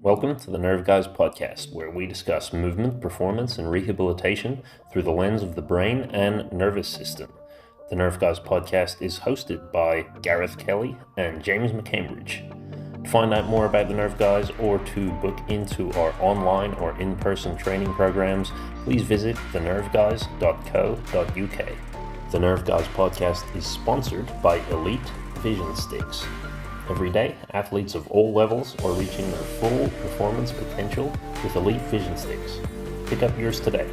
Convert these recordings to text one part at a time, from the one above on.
Welcome to the Nerve Guys podcast, where we discuss movement, performance, and rehabilitation through the lens of the brain and nervous system. The Nerve Guys podcast is hosted by Gareth Kelly and James McCambridge. To find out more about the Nerve Guys or to book into our online or in-person training programs, please visit thenerveguys.co.uk. The Nerve Guys podcast is sponsored by Elite Vision Sticks. Every day, athletes of all levels are reaching their full performance potential with Elite Vision Sticks. Pick up yours today.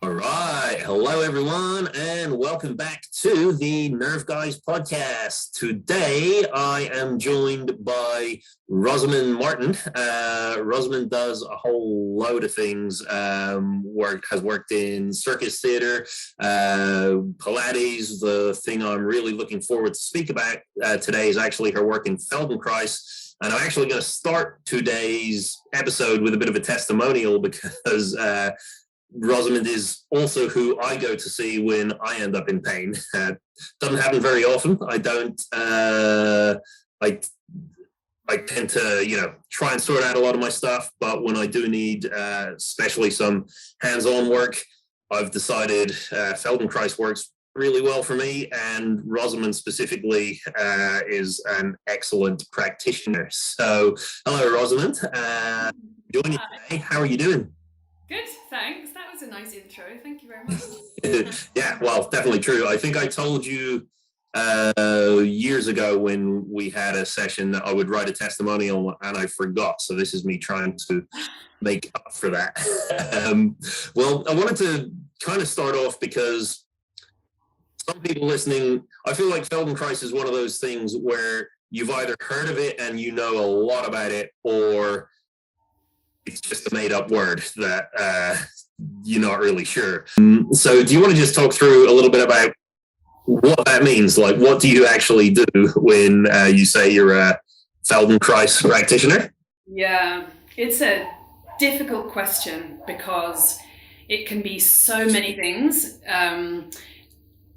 All right, hello everyone, and welcome back to the Nerve Guys podcast. Today, I am joined by Rosamond Martin. Rosamond does a whole load of things. Has worked in circus theater, Pilates. The thing I'm really looking forward to speak about today is actually her work in Feldenkrais. And I'm actually going to start today's episode with a bit of a testimonial because Rosamond is also who I go to see when I end up in pain. Doesn't happen very often. I don't. I tend to, try and sort out a lot of my stuff. But when I do need, especially some hands-on work, I've decided Feldenkrais works really well for me. And Rosamond specifically is an excellent practitioner. So, hello, Rosamond. Joining you today. How are you doing? Good, thanks. That was a nice intro. Thank you very much. Yeah, well, definitely true. I think I told you years ago when we had a session that I would write a testimonial and I forgot. So this is me trying to make up for that. Well, I wanted to kind of start off because some people listening, I feel like Feldenkrais is one of those things where you've either heard of it and you know a lot about it, or it's just a made-up word that you're not really sure. So do you want to just talk through a little bit about what that means? Like, what do you actually do when you say you're a Feldenkrais practitioner? Yeah, it's a difficult question because it can be so many things. And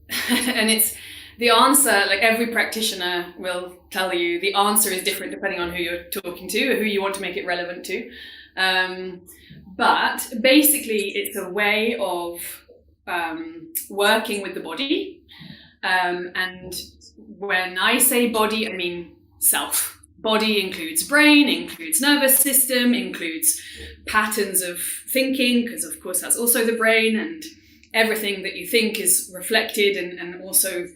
it's the answer, like every practitioner will tell you, the answer is different depending on who you're talking to or who you want to make it relevant to. But basically, it's a way of working with the body. And when I say body, I mean self. Body includes brain, includes nervous system, includes patterns of thinking, because of course that's also the brain, and everything that you think is reflected and also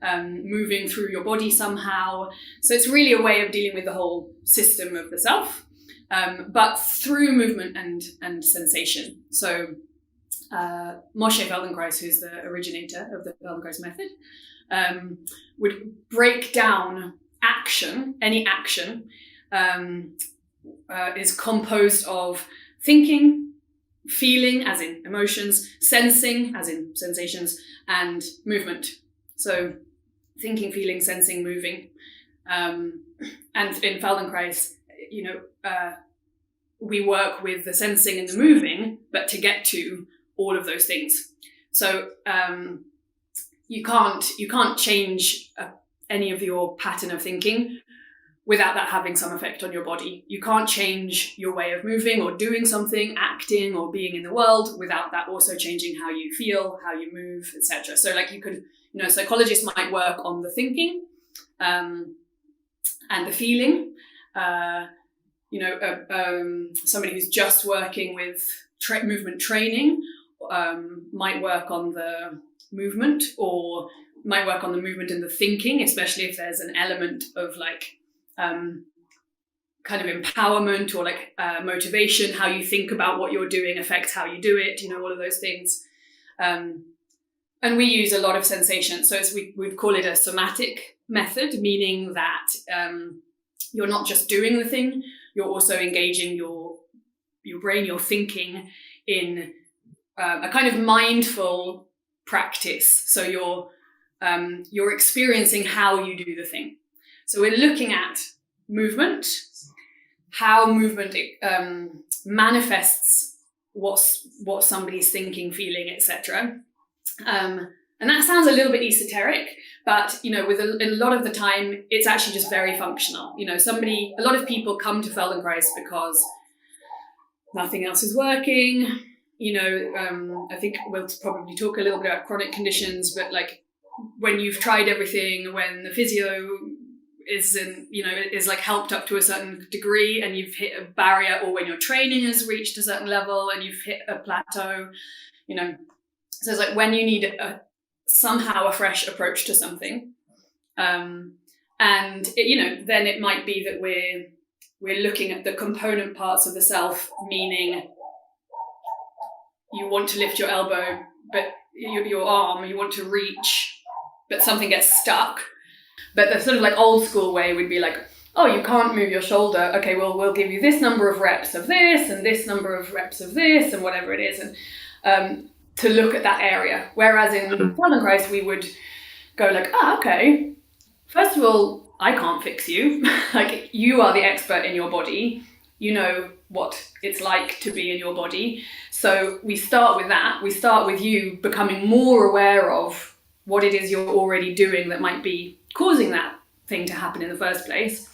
moving through your body somehow. So it's really a way of dealing with the whole system of the self. But through movement and sensation. So Moshe Feldenkrais, who's the originator of the Feldenkrais method, would break down action. Any action is composed of thinking, feeling, as in emotions, sensing, as in sensations, and movement. So thinking, feeling, sensing, moving. And in Feldenkrais, we work with the sensing and the moving, but to get to all of those things. So you can't change any of your pattern of thinking without that having some effect on your body. You can't change your way of moving or doing something, acting or being in the world without that also changing how you feel, how you move, etc. So like you could, psychologists might work on the thinking and the feeling. Somebody who's just working with movement training might work on the movement, or might work on the movement and the thinking, especially if there's an element of kind of empowerment or motivation. How you think about what you're doing affects how you do it, all of those things. And we use a lot of sensation. So we'd call it a somatic method, meaning that you're not just doing the thing, you're also engaging your brain, your thinking in a kind of mindful practice. So you're experiencing how you do the thing. So we're looking at movement, how movement manifests what somebody's thinking, feeling, etc. And And that sounds a little bit esoteric, but, you know, with a lot of the time, it's actually just very functional. You know, a lot of people come to Feldenkrais because nothing else is working. You know, I think we'll probably talk a little bit about chronic conditions, but like when you've tried everything, when the physio is like helped up to a certain degree and you've hit a barrier, or when your training has reached a certain level and you've hit a plateau, you know, so it's like when you need somehow a fresh approach to something, and you know, then it might be that we're looking at the component parts of the self, meaning you want to lift your elbow, but your arm, you want to reach, but something gets stuck. But the sort of like old school way would be like, oh, you can't move your shoulder. Okay, well, we'll give you this number of reps of this and this number of reps of this and whatever it is. And to look at that area. Whereas in Feldenkrais, we would go like, okay, first of all, I can't fix you. Like, you are the expert in your body. You know what it's like to be in your body. So we start with that. We start with you becoming more aware of what it is you're already doing that might be causing that thing to happen in the first place.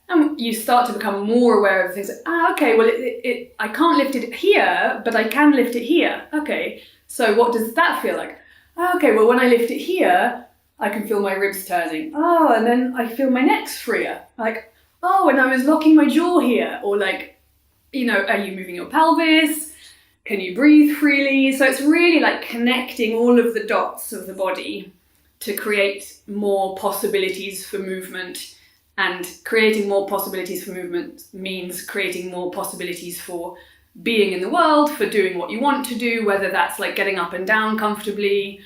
And you start to become more aware of things like, okay, well, I can't lift it here, but I can lift it here. Okay, so what does that feel like? Okay, well, when I lift it here, I can feel my ribs turning. Oh, and then I feel my neck's freer. Like, oh, and I was locking my jaw here. Or like, you know, are you moving your pelvis? Can you breathe freely? So it's really like connecting all of the dots of the body to create more possibilities for movement. And creating more possibilities for movement means creating more possibilities for being in the world, for doing what you want to do, whether that's like getting up and down comfortably,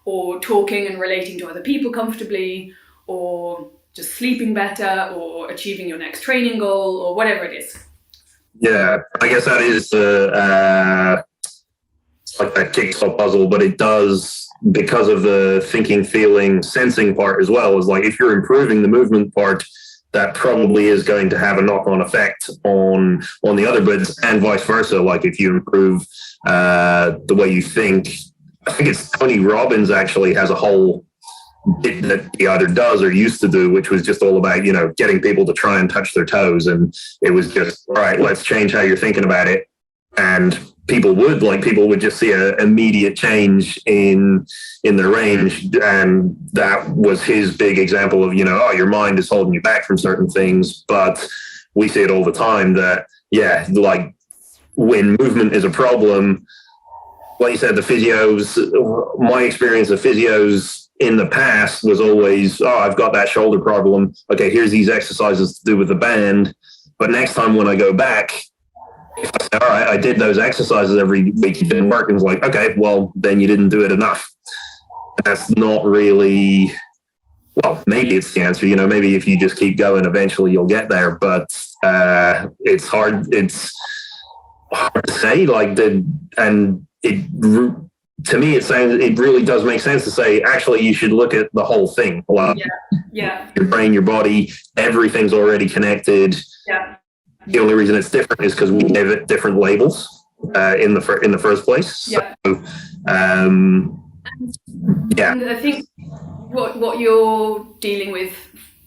or talking and relating to other people comfortably, or just sleeping better, or achieving your next training goal, or whatever it is. Yeah, I guess that is it's like that jigsaw puzzle, but it does, because of the thinking, feeling, sensing part as well, is like if you're improving the movement part, that probably is going to have a knock-on effect on the other bits, and vice versa. Like if you improve the way you think, I think it's Tony Robbins actually has a whole bit that he either does or used to do, which was just all about, you know, getting people to try and touch their toes. And it was just, all right, let's change how you're thinking about it. And people would just see an immediate change in their range. And that was his big example of, you know, oh, your mind is holding you back from certain things. But we see it all the time that, yeah, like when movement is a problem, like you said, the physios, my experience of physios in the past was always, oh, I've got that shoulder problem. Okay, here's these exercises to do with the band. But next time when I go back, if I say, all right, I did those exercises every week, it didn't work. And it's like, okay, well, then you didn't do it enough. That's not really, well, maybe it's the answer. You know, maybe if you just keep going, eventually you'll get there. But it's hard to say, like, to me, it really does make sense to say, actually, you should look at the whole thing. Well, yeah. Your brain, your body, everything's already connected. Yeah. The only reason it's different is because we gave it different labels in the first place. Yeah. So, yeah. And I think what you're dealing with,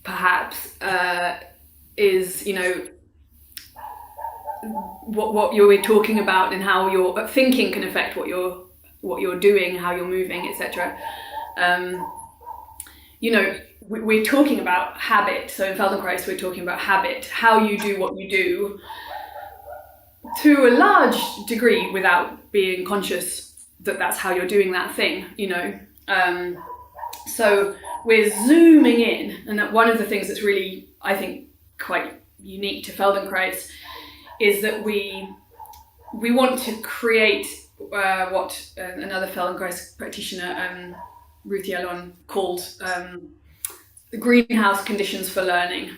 perhaps, is, you know, what you're talking about and how your thinking can affect what you're doing, how you're moving, etc. You know, we're talking about habit. So in Feldenkrais, we're talking about habit, how you do what you do to a large degree without being conscious that that's how you're doing that thing, you know. So we're zooming in, and that one of the things that's really, I think, quite unique to Feldenkrais is that we want to create what another Feldenkrais practitioner, Ruth Yellon, called the greenhouse conditions for learning.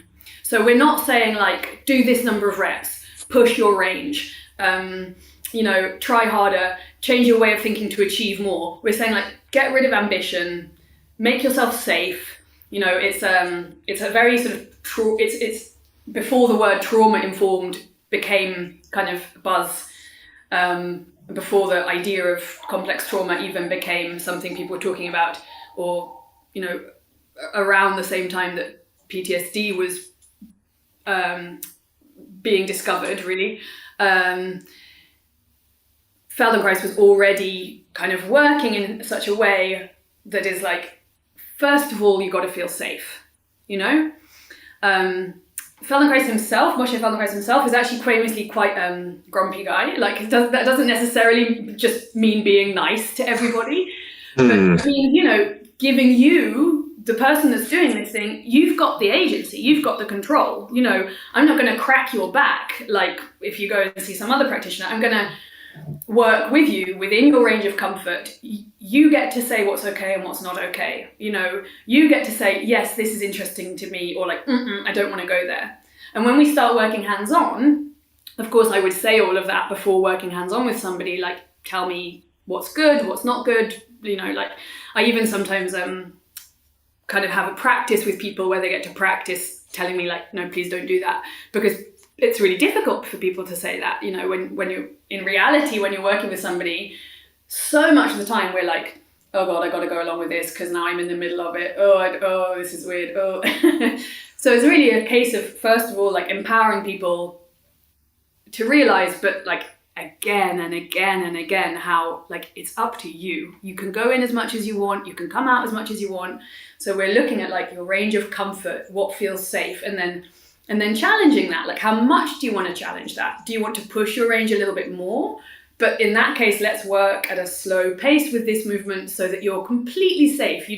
So we're not saying like, do this number of reps, push your range, you know, try harder, change your way of thinking to achieve more. We're saying like, get rid of ambition, make yourself safe. You know, it's a very sort of, it's before the word trauma informed became kind of buzz. before the idea of complex trauma even became something people were talking about, or, you know, around the same time that PTSD was being discovered, really, Feldenkrais was already kind of working in such a way that is like, first of all, you got to feel safe, you know? Feldenkrais himself, Moshe Feldenkrais himself, is actually famously quite grumpy guy. Like, that doesn't necessarily just mean being nice to everybody, but it means, you know, giving you, the person that's doing this thing, you've got the agency, you've got the control. You know, I'm not going to crack your back like if you go and see some other practitioner. I'm going to work with you within your range of comfort. You get to say what's okay and what's not okay. You know, you get to say, yes, this is interesting to me, or like, I don't want to go there. And when we start working hands-on, of course, I would say all of that before working hands-on with somebody, like, tell me what's good, what's not good. You know, like, I even sometimes kind of have a practice with people where they get to practice telling me, like, no, please don't do that, because it's really difficult for people to say that, you know, when you're in reality, when you're working with somebody, so much of the time we're like, oh God, I got to go along with this because now I'm in the middle of it. Oh, this is weird. Oh, so it's really a case of, first of all, like, empowering people to realize, but like again and again and again, how like it's up to you. You can go in as much as you want. You can come out as much as you want. So we're looking at like your range of comfort, what feels safe, and then challenging that. Like, how much do you want to challenge that? Do you want to push your range a little bit more? But in that case, let's work at a slow pace with this movement so that you're completely safe.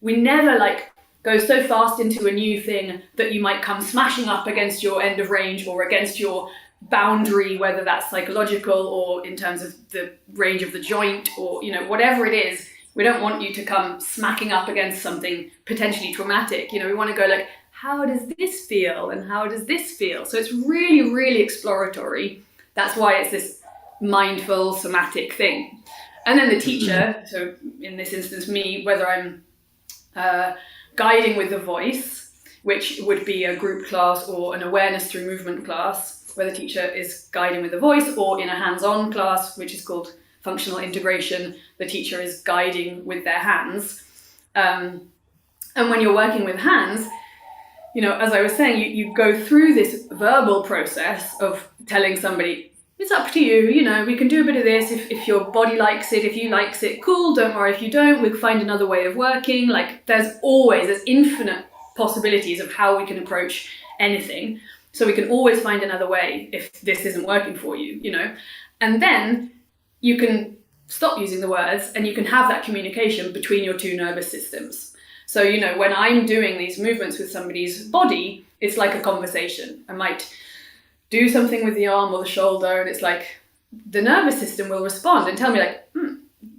We never like go so fast into a new thing that you might come smashing up against your end of range or against your boundary, whether that's psychological or in terms of the range of the joint, or, you know, whatever it is. We don't want you to come smacking up against something potentially traumatic. You know, we want to go like, how does this feel? And how does this feel? So it's really, really exploratory. That's why it's this mindful somatic thing. And then the teacher, so in this instance me, whether I'm guiding with the voice, which would be a group class or an awareness through movement class, where the teacher is guiding with the voice, or in a hands-on class, which is called functional integration, the teacher is guiding with their hands. And when you're working with hands, you know, as I was saying, you go through this verbal process of telling somebody, it's up to you, you know, we can do a bit of this if your body likes it, if you likes it, cool, don't worry if you don't, we'll find another way of working. Like, there's infinite possibilities of how we can approach anything. So we can always find another way if this isn't working for you, you know. And then you can stop using the words and you can have that communication between your two nervous systems. So, you know, when I'm doing these movements with somebody's body, it's like a conversation. I might do something with the arm or the shoulder, and it's like the nervous system will respond and tell me, like,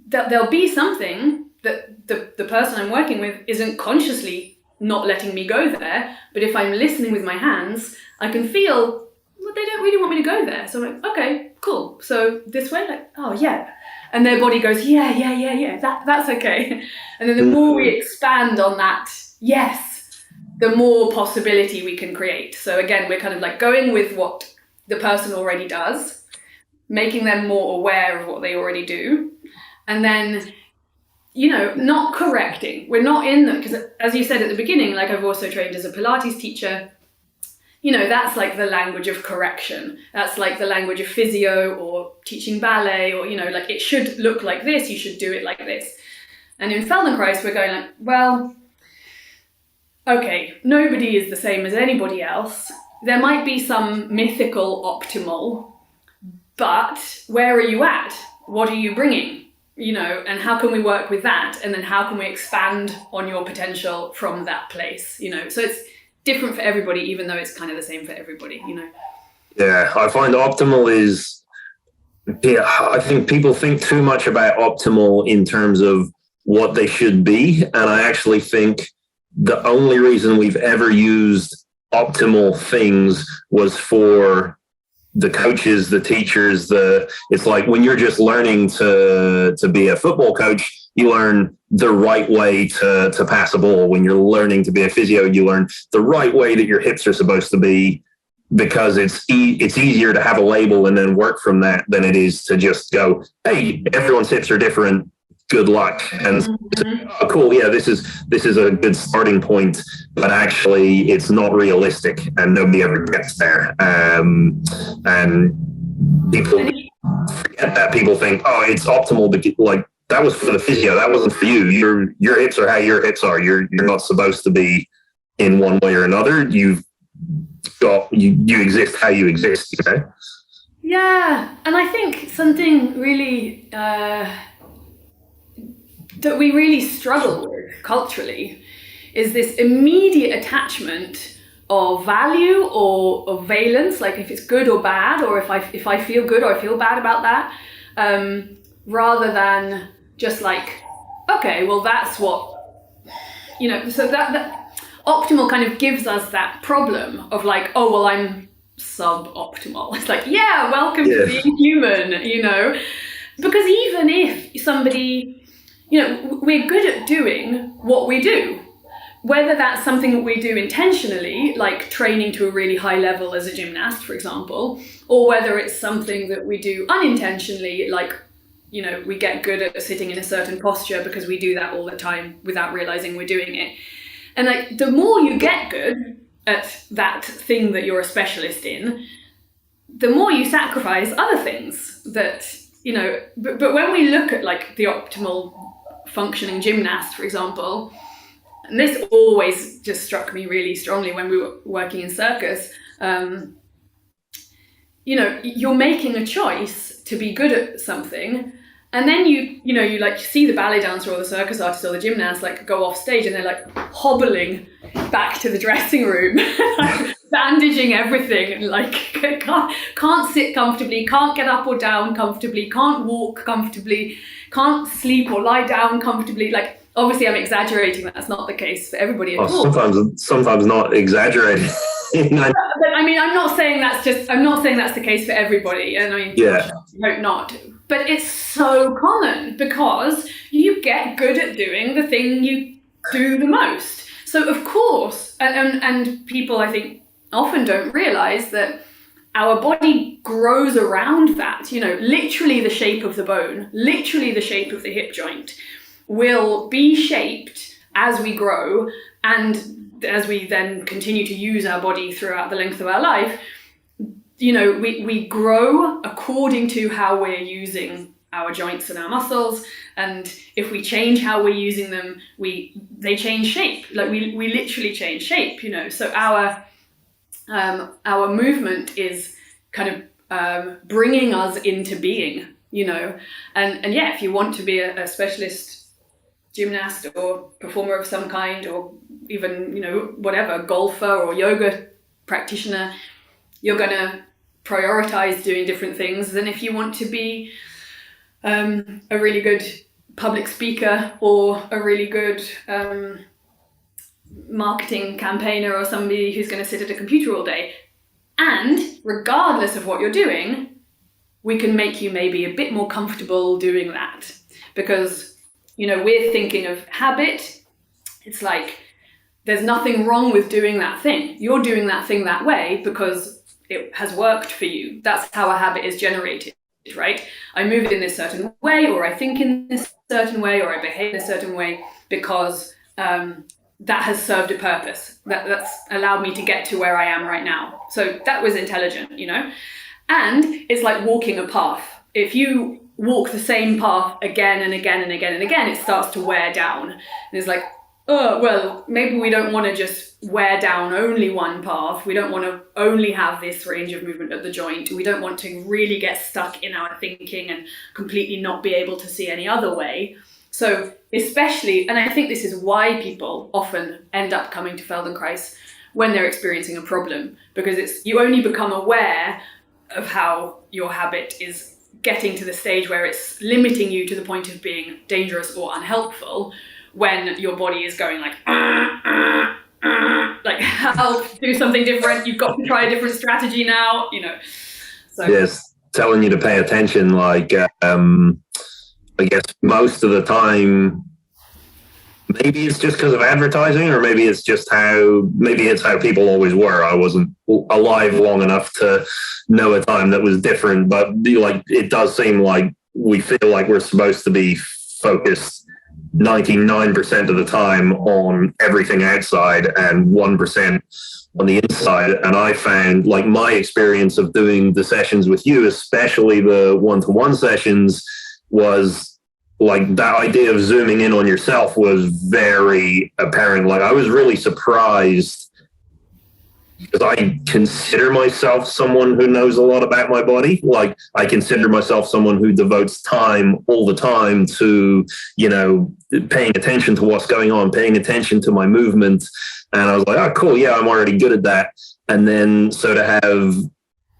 there'll be something that the person I'm working with isn't consciously not letting me go there. But if I'm listening with my hands, I can feel, well, they don't really want me to go there. So I'm like, okay, cool. So this way, like, oh yeah. And their body goes, yeah, that's okay. And then the more we expand on that, yes, the more possibility we can create. So again, we're kind of like going with what the person already does, making them more aware of what they already do. And then, you know, not correcting. We're not in them, because as you said at the beginning, like, I've also trained as a Pilates teacher. You know, that's like the language of correction. That's like the language of physio or teaching ballet, or, you know, like, it should look like this, you should do it like this. And in Feldenkrais, we're going like, well, okay, nobody is the same as anybody else. There might be some mythical optimal, but where are you at? What are you bringing? You know, and how can we work with that? And then how can we expand on your potential from that place? You know, so it's different for everybody, even though it's kind of the same for everybody, you know? Yeah, I find optimal is, I think people think too much about optimal in terms of what they should be. And I actually think the only reason we've ever used optimal things was for the coaches, the teachers. It's like when you're just learning to be a football coach, you learn the right way to pass a ball. When you're learning to be a physio, you learn the right way that your hips are supposed to be because it's easier to have a label and then work from that than it is to just go, hey, everyone's hips are different. Good luck. And oh, cool. Yeah, this is a good starting point, but actually it's not realistic and nobody ever gets there. And people forget that. People think, oh, it's optimal, but like that was for the physio. That wasn't for you. Your hips are how your hips are. You're not supposed to be in one way or another. You exist how you exist. Okay. Yeah, and I think something really that we really struggle with culturally is this immediate attachment of value or of valence, like if it's good or bad, or if I feel good or I feel bad about that, rather than just like, okay, well that's what, so that optimal kind of gives us that problem of like, oh, well, I'm suboptimal. It's like, yeah, welcome to being human, because even if somebody, we're good at doing what we do, whether that's something that we do intentionally, like training to a really high level as a gymnast, for example, or whether it's something that we do unintentionally, like, we get good at sitting in a certain posture because we do that all the time without realizing we're doing it. And like, the more you get good at that thing that you're a specialist in, the more you sacrifice other things that, but when we look at like the optimal functioning gymnast, for example, and this always just struck me really strongly when we were working in circus, you're making a choice to be good at something, and then you like see the ballet dancer or the circus artist or the gymnast like go off stage and they're like hobbling back to the dressing room, like, bandaging everything, and like can't sit comfortably, can't get up or down comfortably, can't walk comfortably, can't sleep or lie down comfortably. Like, obviously I'm exaggerating, that's not the case for everybody at all. Sometimes not exaggerating. But I mean, I'm not saying that's the case for everybody, and I hope not. But it's so common because you get good at doing the thing you do the most. So of course, and people I think often don't realize that our body grows around that. Literally the shape of the bone, literally the shape of the hip joint will be shaped as we grow, and as we then continue to use our body throughout the length of our life. We grow according to how we're using our joints and our muscles, and if we change how we're using them, they change shape. Like we literally change shape. So our movement is kind of bringing us into being. And yeah, if you want to be a specialist gymnast or performer of some kind, or even whatever, golfer or yoga practitioner, you're going to prioritize doing different things than if you want to be a really good public speaker or a really good marketing campaigner or somebody who's going to sit at a computer all day. And regardless of what you're doing, we can make you maybe a bit more comfortable doing that, because we're thinking of habit. It's like there's nothing wrong with doing that thing. You're doing that thing that way because it has worked for you. That's how a habit is generated, right? I move in this certain way, or I think in this certain way, or I behave in a certain way because that has served a purpose. That's allowed me to get to where I am right now. So that was intelligent, And it's like walking a path. If you walk the same path again and again and again and again, it starts to wear down. And it's like, oh, well, maybe we don't want to just wear down only one path. We don't want to only have this range of movement at the joint. We don't want to really get stuck in our thinking and completely not be able to see any other way. So especially, and I think this is why people often end up coming to Feldenkrais when they're experiencing a problem, because you only become aware of how your habit is getting to the stage where it's limiting you to the point of being dangerous or unhelpful, when your body is going like help, do something different, you've got to try a different strategy now, So yes, telling you to pay attention. Like I guess most of the time Maybe it's just because of advertising, or maybe it's how people always were. I wasn't alive long enough to know a time that was different, but like it does seem like we feel like we're supposed to be focused 99% of the time on everything outside and 1% on the inside. And I found, like, my experience of doing the sessions with you, especially the one-to-one sessions, was like that idea of zooming in on yourself was very apparent. Like, I was really surprised because I consider myself someone who knows a lot about my body. Like, I consider myself someone who devotes time all the time to, paying attention to what's going on, paying attention to my movement. And I was like, oh, cool. Yeah, I'm already good at that. And then so to have,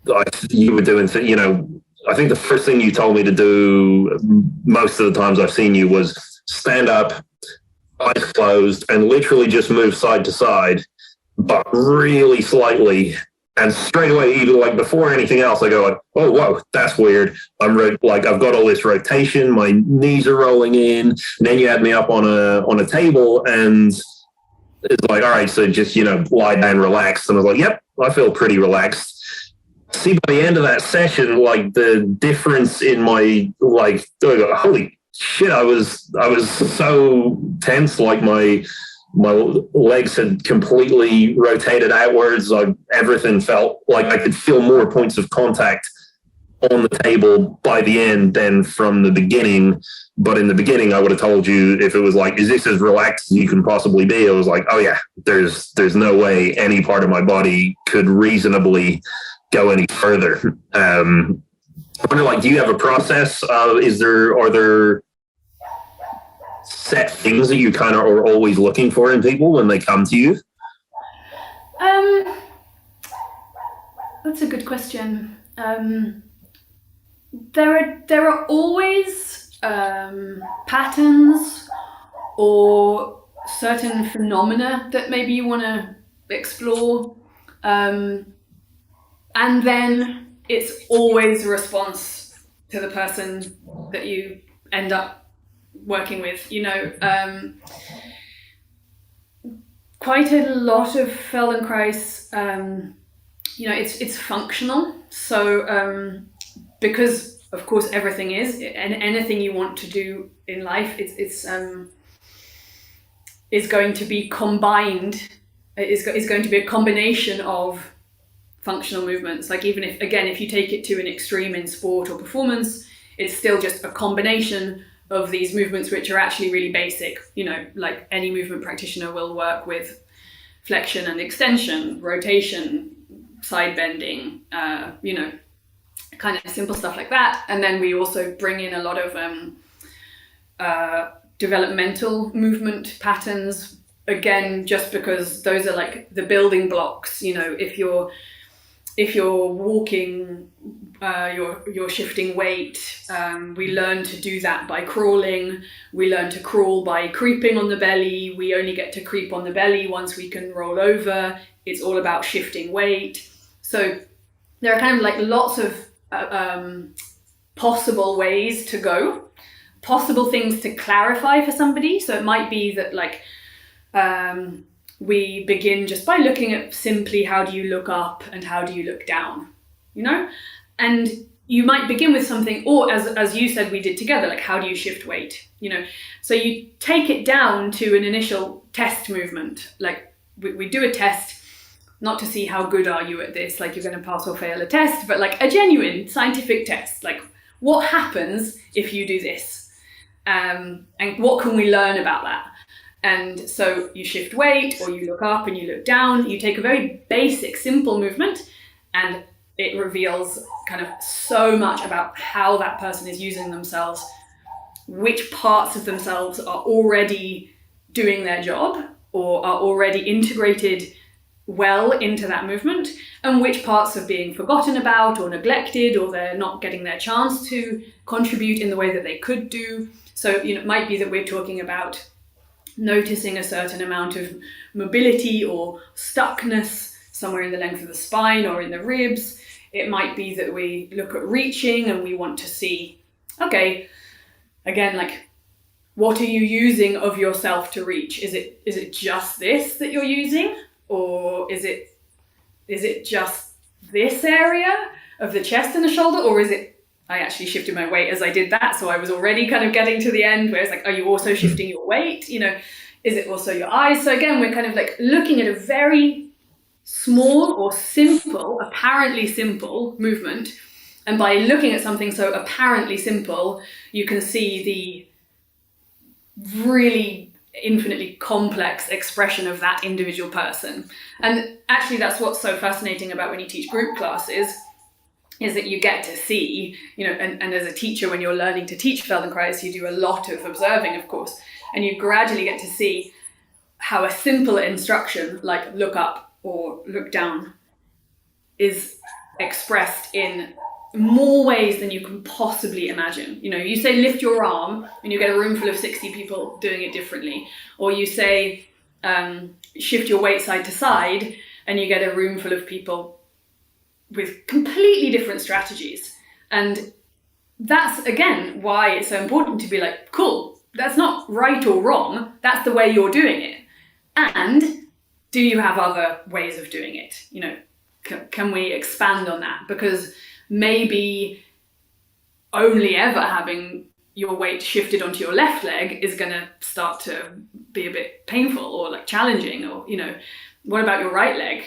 like, you were doing, I think the first thing you told me to do most of the times I've seen you was stand up, eyes closed, and literally just move side to side, but really slightly. And straight away, even like before anything else, I go like, oh, whoa, that's weird. I've got all this rotation. My knees are rolling in. And then you had me up on a table, and it's like, all right, so just, lie down, relax. And I was like, yep, I feel pretty relaxed. See, by the end of that session, like the difference in my, like, holy shit, I was so tense. Like my legs had completely rotated outwards. Everything felt like I could feel more points of contact on the table by the end than from the beginning. But in the beginning, I would have told you, if it was like, is this as relaxed as you can possibly be? I was like, oh yeah, there's no way any part of my body could reasonably go any further. I wonder, like, do you have a process? Are there set things that you kind of are always looking for in people when they come to you? That's a good question. There are always patterns or certain phenomena that maybe you want to explore. And then it's always a response to the person that you end up working with. Quite a lot of Feldenkrais, it's functional. So because, of course, everything is, and anything you want to do in life, it's going to be combined. It's going to be a combination of functional movements. Like, even if you take it to an extreme in sport or performance, it's still just a combination of these movements, which are actually really basic. Like any movement practitioner will work with flexion and extension, rotation, side bending, kind of simple stuff like that. And then we also bring in a lot of developmental movement patterns, again, just because those are like the building blocks. If you're walking, you're shifting weight. We learn to do that by crawling. We learn to crawl by creeping on the belly. We only get to creep on the belly once we can roll over. It's all about shifting weight. So there are kind of like lots of possible ways to go, possible things to clarify for somebody. So it might be that, like, we begin just by looking at simply how do you look up and how do you look down, and you might begin with something, or as you said we did together, like, how do you shift weight, so you take it down to an initial test movement. Like, we do a test, not to see how good are you at this, like you're going to pass or fail a test, but like a genuine scientific test, like, what happens if you do this, and what can we learn about that? And so you shift weight, or you look up and you look down. You take a very basic, simple movement, and it reveals kind of so much about how that person is using themselves, which parts of themselves are already doing their job or are already integrated well into that movement, and which parts are being forgotten about or neglected, or they're not getting their chance to contribute in the way that they could do. So, it might be that we're talking about noticing a certain amount of mobility or stuckness somewhere in the length of the spine or in the ribs. It might be that we look at reaching and we want to see, okay, again, like, what are you using of yourself to reach? Is it just this that you're using, or is it just this area of the chest and the shoulder, or is it, I actually shifted my weight as I did that, so I was already kind of getting to the end where it's like, are you also shifting your weight? You know, is it also your eyes? So again, we're kind of like looking at a very small or simple, apparently simple movement. And by looking at something so apparently simple, you can see the really infinitely complex expression of that individual person. And actually that's what's so fascinating about when you teach group classes, is that you get to see, you know, and as a teacher, when you're learning to teach Feldenkrais, you do a lot of observing, of course, and you gradually get to see how a simple instruction like look up or look down is expressed in more ways than you can possibly imagine. You know, you say lift your arm and you get a room full of 60 people doing it differently. Or you say shift your weight side to side and you get a room full of people with completely different strategies. And that's, again, why it's so important to be like, cool, that's not right or wrong. That's the way you're doing it. And do you have other ways of doing it? You know, can we expand on that? Because maybe only ever having your weight shifted onto your left leg is going to start to be a bit painful or like challenging. Or, you know, what about your right leg?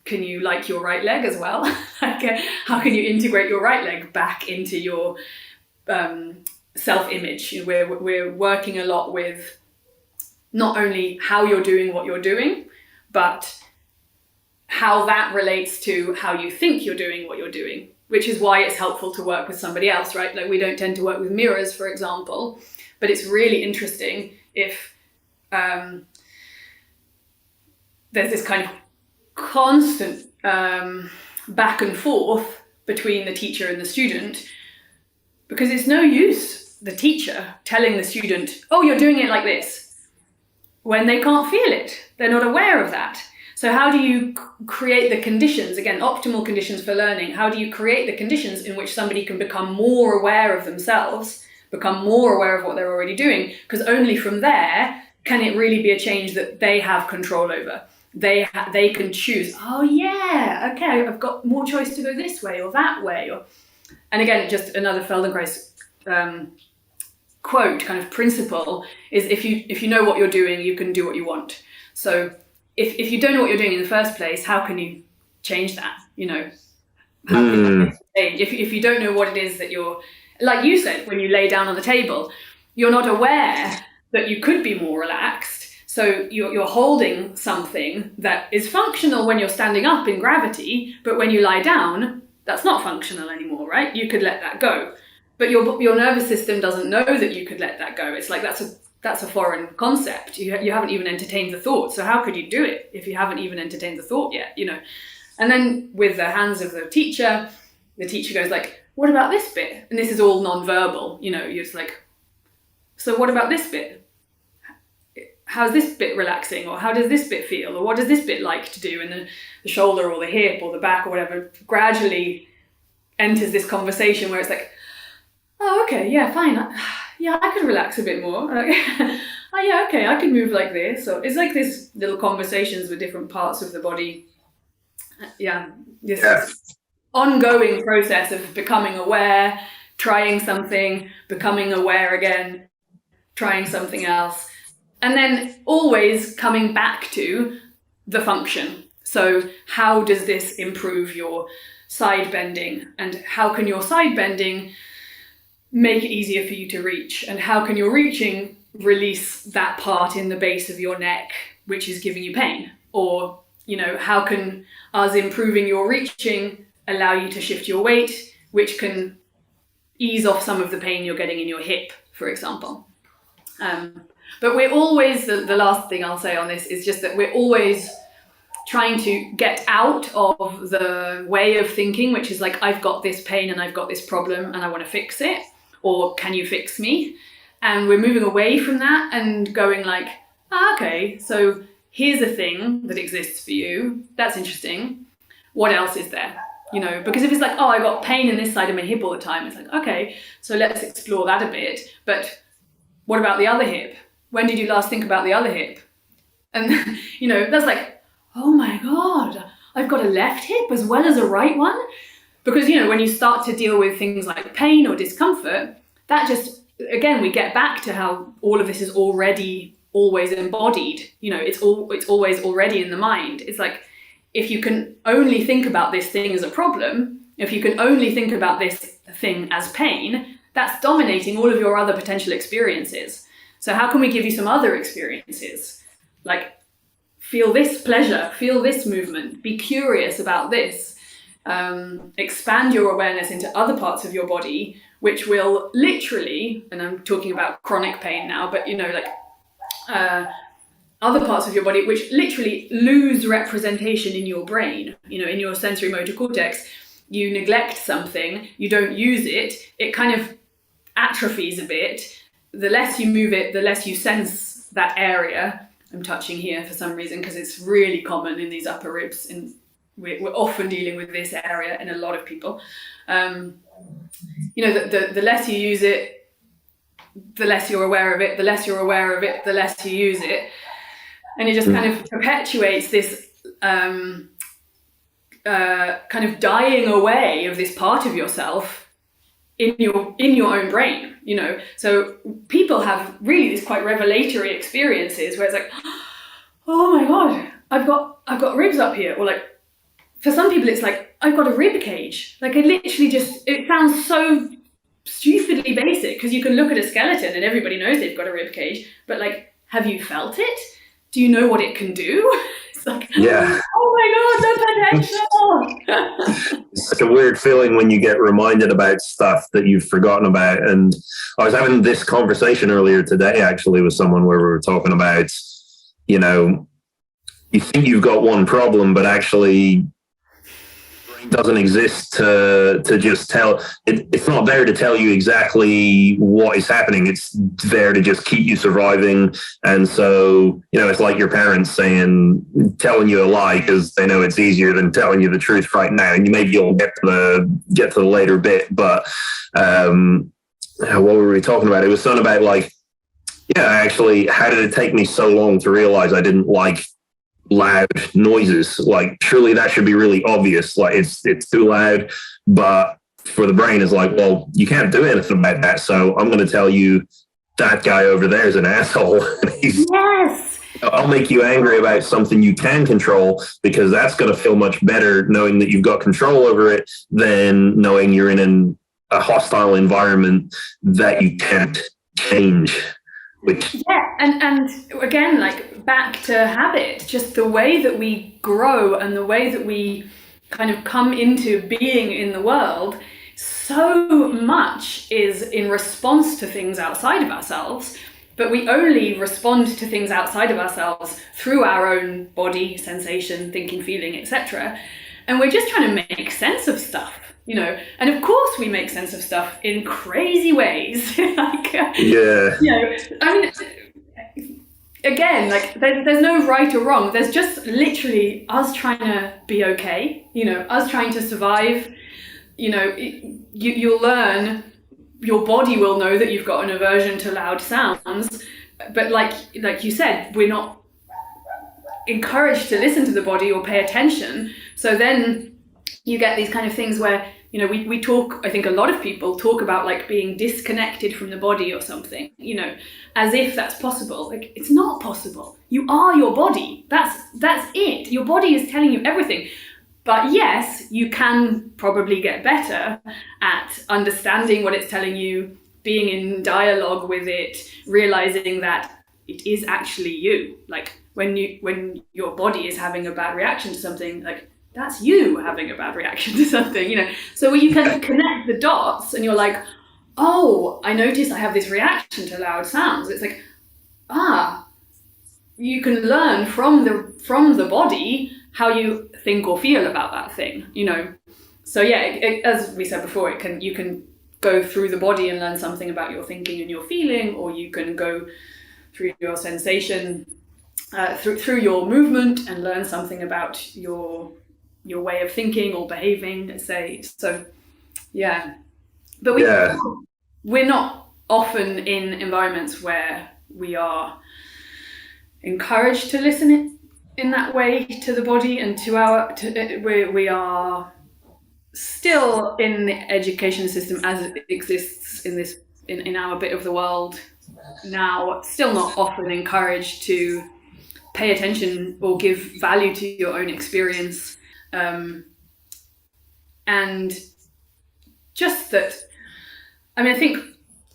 Can you like your right leg as well? How can you integrate your right leg back into your self-image? You know, we're working a lot with not only how you're doing what you're doing, but how that relates to how you think you're doing what you're doing, which is why it's helpful to work with somebody else, right? Like we don't tend to work with mirrors, for example, but it's really interesting if there's this kind of constant back and forth between the teacher and the student, because it's no use the teacher telling the student, oh, you're doing it like this, when they can't feel it. They're not aware of that. So how do you create the conditions, again, optimal conditions for learning? How do you create the conditions in which somebody can become more aware of themselves, become more aware of what they're already doing? Because only from there can it really be a change that they have control over. They can choose, oh yeah, okay, I've got more choice to go this way or that way. And again, just another Feldenkrais quote, kind of principle, is if you know what you're doing, you can do what you want. So if you don't know what you're doing in the first place, how can you change that? You know, how can you change? If you don't know what it is that you're, like you said, when you lay down on the table, you're not aware that you could be more relaxed. So you're holding something that is functional when you're standing up in gravity, but when you lie down, that's not functional anymore, right? You could let that go. But your nervous system doesn't know that you could let that go. It's like that's a foreign concept. You haven't even entertained the thought. So how could you do it if you haven't even entertained the thought yet? You know. And then with the hands of the teacher goes like, what about this bit? And this is all non-verbal. You know, you're just like, so what about this bit? How's this bit relaxing? Or how does this bit feel? Or what does this bit like to do? And the shoulder or the hip or the back or whatever gradually enters this conversation where it's like, oh, okay, yeah, fine. Yeah, I could relax a bit more. Oh, yeah, okay, I can move like this. So it's like this little conversations with different parts of the body. This ongoing process of becoming aware, trying something, becoming aware again, trying something else, and then always coming back to the function. So how does this improve your side bending? And how can your side bending make it easier for you to reach? And how can your reaching release that part in the base of your neck, which is giving you pain? Or, you know, how can us improving your reaching allow you to shift your weight, which can ease off some of the pain you're getting in your hip, for example? But we're always, the last thing I'll say on this is just that we're always trying to get out of the way of thinking, which is like, I've got this pain and I've got this problem and I want to fix it, or can you fix me? And we're moving away from that and going like, okay, so here's a thing that exists for you. That's interesting. What else is there? You know, because if it's like, oh, I got pain in this side of my hip all the time, it's like, okay, so let's explore that a bit. But what about the other hip? When did you last think about the other hip? And, that's like, oh my God, I've got a left hip as well as a right one. Because, when you start to deal with things like pain or discomfort, that just, again, we get back to how all of this is already always embodied. It's always already in the mind. It's like, if you can only think about this thing as a problem, if you can only think about this thing as pain, that's dominating all of your other potential experiences. So how can we give you some other experiences? Like, feel this pleasure, feel this movement, be curious about this. Expand your awareness into other parts of your body, which will literally, and I'm talking about chronic pain now, but other parts of your body which literally lose representation in your brain, in your sensory motor cortex. You neglect something, you don't use it, it kind of atrophies a bit. The less you move it, the less you sense that area. I'm touching here for some reason because it's really common in these upper ribs, and we're often dealing with this area in a lot of people. The less you use it, the less you're aware of it, the less you're aware of it, the less you use it. And it just kind of perpetuates this kind of dying away of this part of yourself in your own brain, So people have really these quite revelatory experiences where it's like, oh my God, I've got ribs up here, or like, for some people, it's like, I've got a rib cage. Like, I literally it sounds so stupidly basic because you can look at a skeleton and everybody knows they've got a rib cage, but like, have you felt it? Do you know what it can do? It's like, Yeah. Oh my God, the potential. It's such a weird feeling when you get reminded about stuff that you've forgotten about. And I was having this conversation earlier today, actually, with someone where we were talking about, you think you've got one problem, but actually doesn't exist to just tell it's not there to tell you exactly what is happening. It's there to just keep you surviving. And so it's like your parents telling you a lie because they know it's easier than telling you the truth right now. And maybe you'll get to the later bit, but what were we talking about? It was something about like, actually, how did it take me so long to realize I didn't like loud noises? Like, surely that should be really obvious. Like, it's too loud, but for the brain is like, well, you can't do anything about that, so I'm going to tell you that guy over there is an asshole. Yes. I'll make you angry about something you can control, because that's going to feel much better knowing that you've got control over it than knowing you're in a hostile environment that you can't change. And again, like, back to habit, just the way that we grow and the way that we kind of come into being in the world, so much is in response to things outside of ourselves, but we only respond to things outside of ourselves through our own body, sensation, thinking, feeling, etc. And we're just trying to make sense of stuff. And of course we make sense of stuff in crazy ways. Again, like, there's no right or wrong. There's just literally us trying to be okay, us trying to survive. You'll learn, your body will know that you've got an aversion to loud sounds, but like you said, we're not encouraged to listen to the body or pay attention. So then you get these kind of things where, we talk, I think a lot of people talk about like being disconnected from the body or something, as if that's possible. Like, it's not possible. You are your body. That's it. Your body is telling you everything. But yes, you can probably get better at understanding what it's telling you, being in dialogue with it, realizing that it is actually you. Like, when your body is having a bad reaction to something, like, that's you having a bad reaction to something, So when you can connect the dots and you're like, oh, I notice I have this reaction to loud sounds. It's like, you can learn from the body how you think or feel about that thing, So as we said before, you can go through the body and learn something about your thinking and your feeling, or you can go through your sensation, through your movement, and learn something about your way of thinking or behaving, let's say. So, but we're not often in environments where we are encouraged to listen in that way to the body and we are still in the education system as it exists in our bit of the world now, still not often encouraged to pay attention or give value to your own experience, and just that. I mean, I think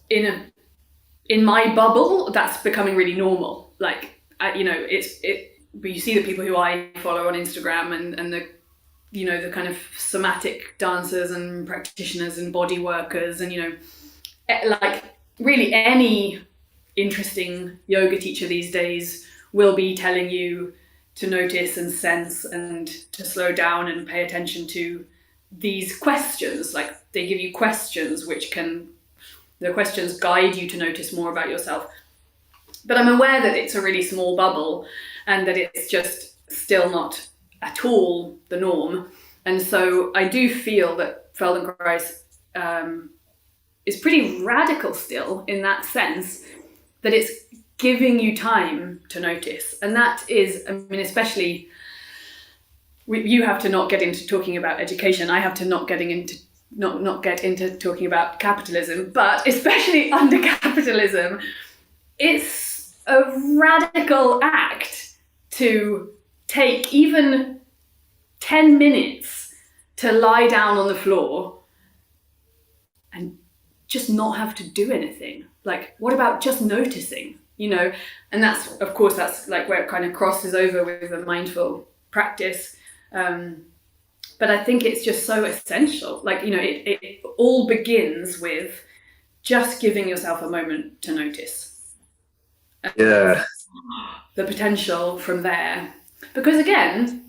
in my bubble, that's becoming really normal. Like, but you see the people who I follow on Instagram and the, the kind of somatic dancers and practitioners and body workers and, like really any interesting yoga teacher these days will be telling you to notice and sense and to slow down and pay attention to these questions. Like, they give you questions the questions guide you to notice more about yourself. But I'm aware that it's a really small bubble and that it's just still not at all the norm. And so I do feel that Feldenkrais is pretty radical still in that sense, that it's giving you time to notice. And that is, I mean, especially, you have to not get into talking about education. I have to not get into talking about capitalism, but especially under capitalism, it's a radical act to take even 10 minutes to lie down on the floor and just not have to do anything. Like, what about just noticing, And that's, of course, that's like where it kind of crosses over with a mindful practice. But I think it's just so essential. Like, it all begins with just giving yourself a moment to notice. Yeah. The potential from there. Because again,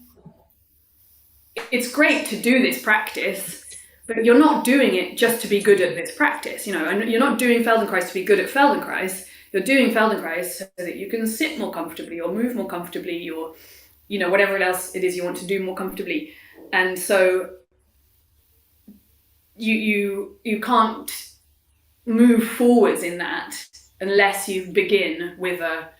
it's great to do this practice, but you're not doing it just to be good at this practice, and you're not doing Feldenkrais to be good at Feldenkrais. You're doing Feldenkrais so that you can sit more comfortably or move more comfortably or, whatever else it is you want to do more comfortably. And so you can't move forwards in that unless you begin with a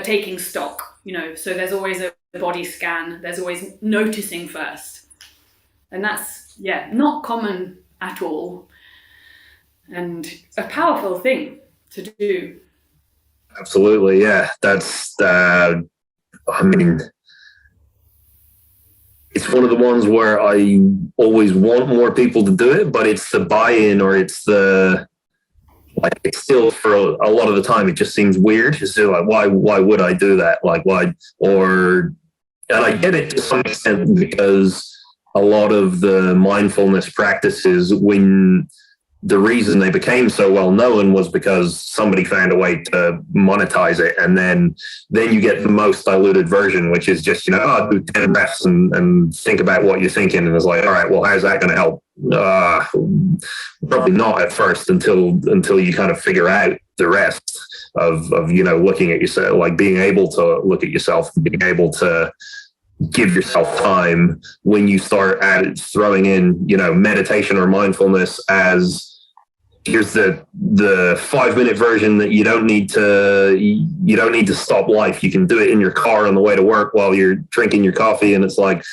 taking stock, so there's always a body scan, there's always noticing first. And that's, not common at all, and a powerful thing to do. Absolutely, yeah. That's, it's one of the ones where I always want more people to do it, but it's the buy-in, or it's it's still, for a lot of the time, it just seems weird. It's still like, why would I do that? Like, why? And I get it to some extent, because a lot of the mindfulness practices, when the reason they became so well known was because somebody found a way to monetize it. And then you get the most diluted version, which is just, do 10 breaths and think about what you're thinking. And it's like, all right, well, how's that going to help? Probably not at first, until you kind of figure out the rest of looking at yourself, like being able to look at yourself, being able to give yourself time. When you start throwing in, meditation or mindfulness as, here's the 5-minute version that you don't need to stop life. You can do it in your car on the way to work while you're drinking your coffee. And it's like,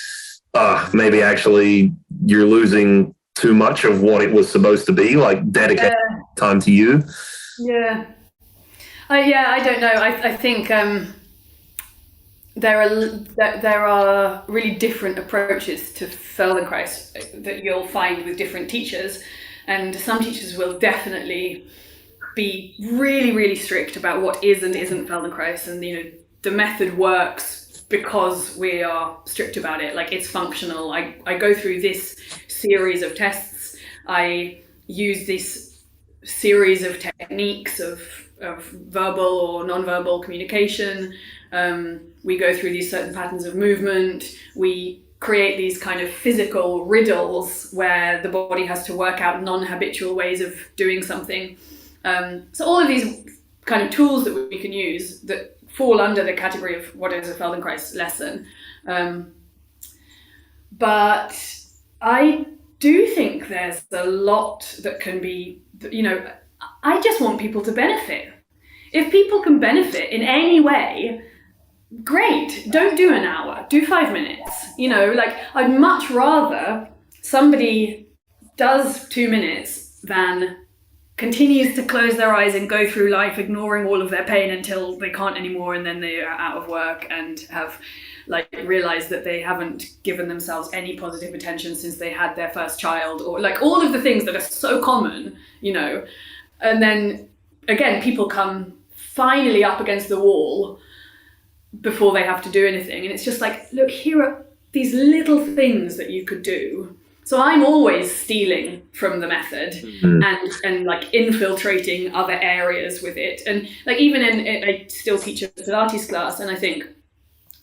maybe actually you're losing too much of what it was supposed to be, like dedicate time to you. Yeah. I don't know. I think there are really different approaches to Feldenkrais that you'll find with different teachers. And some teachers will definitely be really, really strict about what is and isn't Feldenkrais. And, the method works because we are strict about it. Like, it's functional. I go through this series of tests. I use this series of techniques of verbal or non-verbal communication. We go through these certain patterns of movement. We create these kind of physical riddles where the body has to work out non-habitual ways of doing something. So all of these kind of tools that we can use that fall under the category of what is a Feldenkrais lesson. But I do think there's a lot that can be, I just want people to benefit. If people can benefit in any way, great. Don't do an hour, do 5 minutes. Like, I'd much rather somebody does 2 minutes than continues to close their eyes and go through life ignoring all of their pain until they can't anymore, and then they are out of work and have like realized that they haven't given themselves any positive attention since they had their first child, or like all of the things that are so common, and then again people come finally up against the wall before they have to do anything, and it's just like, look, here are these little things that you could do. So I'm always stealing from the method and like infiltrating other areas with it. And like even I still teach a Pilates class, and I think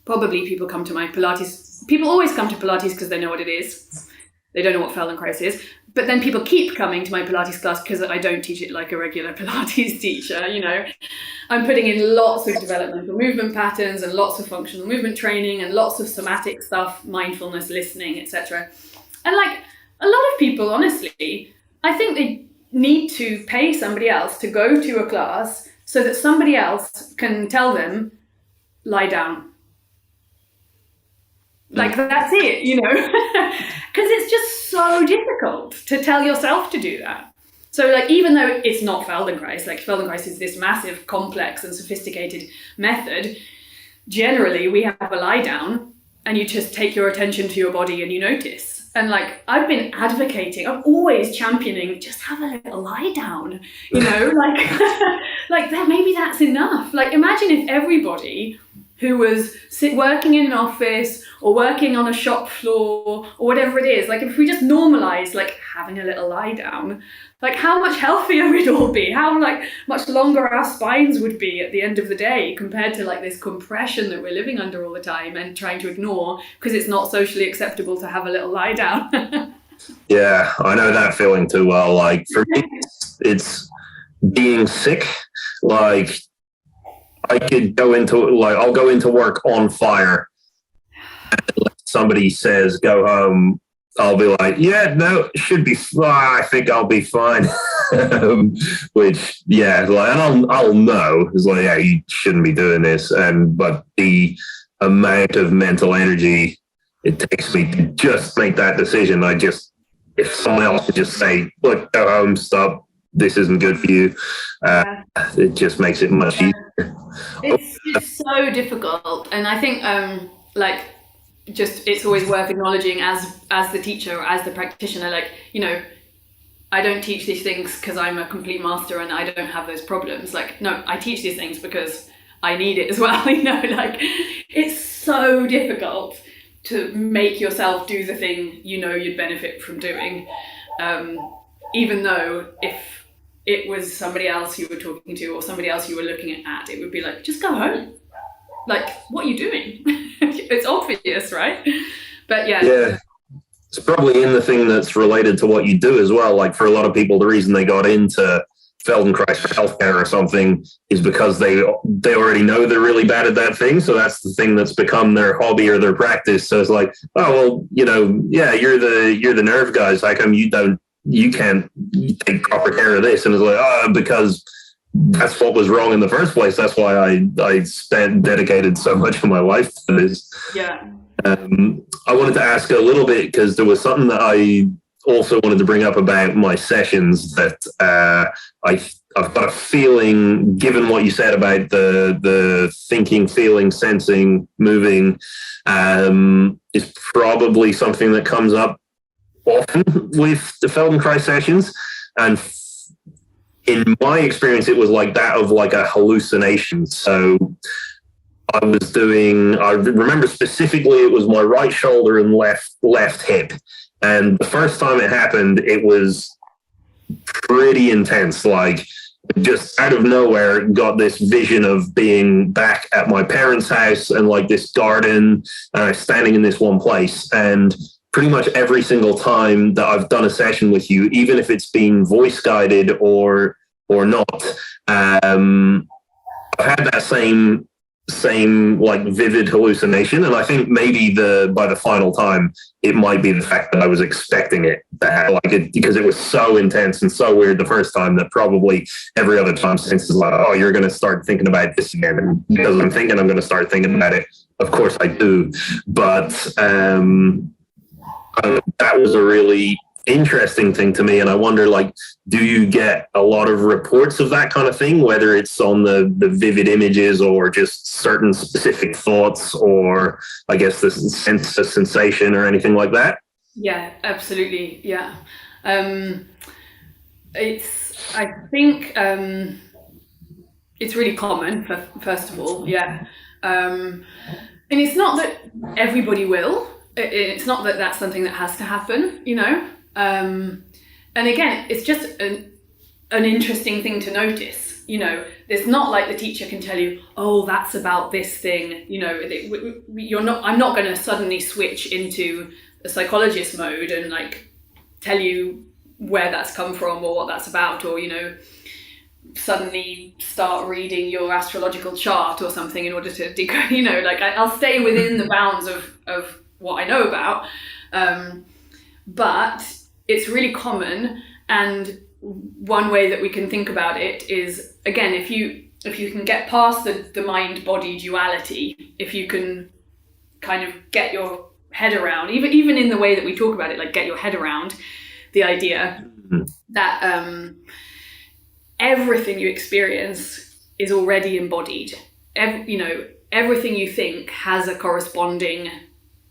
probably people always come to Pilates because they know what it is. They don't know what Feldenkrais is. But then people keep coming to my Pilates class because I don't teach it like a regular Pilates teacher, I'm putting in lots of developmental movement patterns and lots of functional movement training and lots of somatic stuff, mindfulness, listening, etc. And like a lot of people, honestly, I think they need to pay somebody else to go to a class so that somebody else can tell them, lie down. Like, that's it, because it's just so difficult to tell yourself to do that. So like, even though it's not Feldenkrais, like Feldenkrais is this massive, complex and sophisticated method, generally we have a lie down and you just take your attention to your body and you notice. And like, I've been advocating, I'm always championing, just have a little lie down, like that, maybe that's enough. Like, imagine if everybody who was working in an office or working on a shop floor or whatever it is, like if we just normalize like having a little lie down, like how much healthier we'd all be, how like much longer our spines would be at the end of the day compared to like this compression that we're living under all the time and trying to ignore because it's not socially acceptable to have a little lie down. Yeah, I know that feeling too well. Like for me, it's being sick. Like I could I'll go into work on fire. And somebody says, go home. I'll be like, yeah, no, it should be fine. I think I'll be fine. Which, yeah, like, and I'll know. It's like, yeah, you shouldn't be doing this. But the amount of mental energy it takes me to just make that decision, if someone else would just say, look, go home, stop. This isn't good for you. It just makes it much easier. It's so difficult, and I think it's always worth acknowledging as the teacher or as the practitioner, like, I don't teach these things because I'm a complete master and I don't have those problems. Like, no, I teach these things because I need it as well. Like, it's so difficult to make yourself do the thing you'd benefit from doing, even though if it was somebody else you were talking to or somebody else you were looking at, it would be like, just go home. Like, what are you doing? It's obvious, right? But yeah. It's probably in the thing that's related to what you do as well. Like for a lot of people, the reason they got into Feldenkrais for healthcare or something is because they already know they're really bad at that thing. So that's the thing that's become their hobby or their practice. So it's like, oh, well, you're the nerve guys. How come you can't take proper care of this? And it's like, because that's what was wrong in the first place. That's why I dedicated so much of my life to this. Yeah. I wanted to ask a little bit because there was something that I also wanted to bring up about my sessions that I've got a feeling, given what you said about the thinking, feeling, sensing, moving, is probably something that comes up often with the Feldenkrais sessions. And in my experience, it was like that of like a hallucination. So I remember specifically it was my right shoulder and left hip. And the first time it happened, it was pretty intense. Like, just out of nowhere, got this vision of being back at my parents' house and like this garden, standing in this one place. And pretty much every single time that I've done a session with you, even if it's been voice guided or not, I've had that same same like vivid hallucination. And I think maybe by the final time, it might be the fact that I was expecting it to like it, because it was so intense and so weird the first time, that probably every other time since is like, oh, you're going to start thinking about this again. And because I'm going to start thinking about it. Of course I do. But that was a really interesting thing to me. And I wonder, like, do you get a lot of reports of that kind of thing, whether it's on the vivid images or just certain specific thoughts, or I guess the sense of sensation or anything like that? Yeah, absolutely. Yeah. I think it's really common, first of all. Yeah. And it's not that everybody will. It's not that that's something that has to happen, you know. And again, it's just an interesting thing to notice. You know, it's not like the teacher can tell you, oh, that's about this thing. You know, I'm not going to suddenly switch into a psychologist mode and like tell you where that's come from or what that's about, or, you know, suddenly start reading your astrological chart or something in order to decode, you know, like I'll stay within the bounds of what I know about. But it's really common, and one way that we can think about it is, again, if you can get past the mind-body duality, if you can kind of get your head around, even in the way that we talk about it, like get your head around the idea that everything you experience is already embodied. Everything you think has a corresponding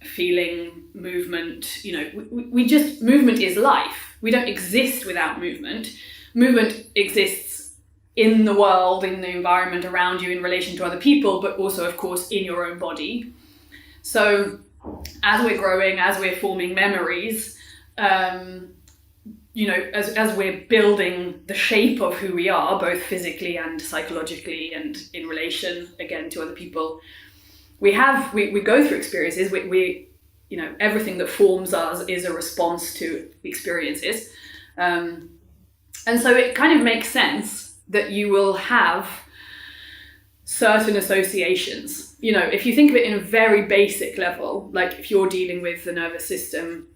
feeling, movement. You know, we just, movement is life. We don't exist without movement. Movement exists in the world, in the environment around you, in relation to other people, but also, of course, in your own body. So as we're growing, as we're forming memories, you know, as we're building the shape of who we are, both physically and psychologically and in relation, again, to other people, we go through experiences. We you know, everything that forms us is a response to experiences. And so it kind of makes sense that you will have certain associations. You know, if you think of it in a very basic level, like if you're dealing with the nervous system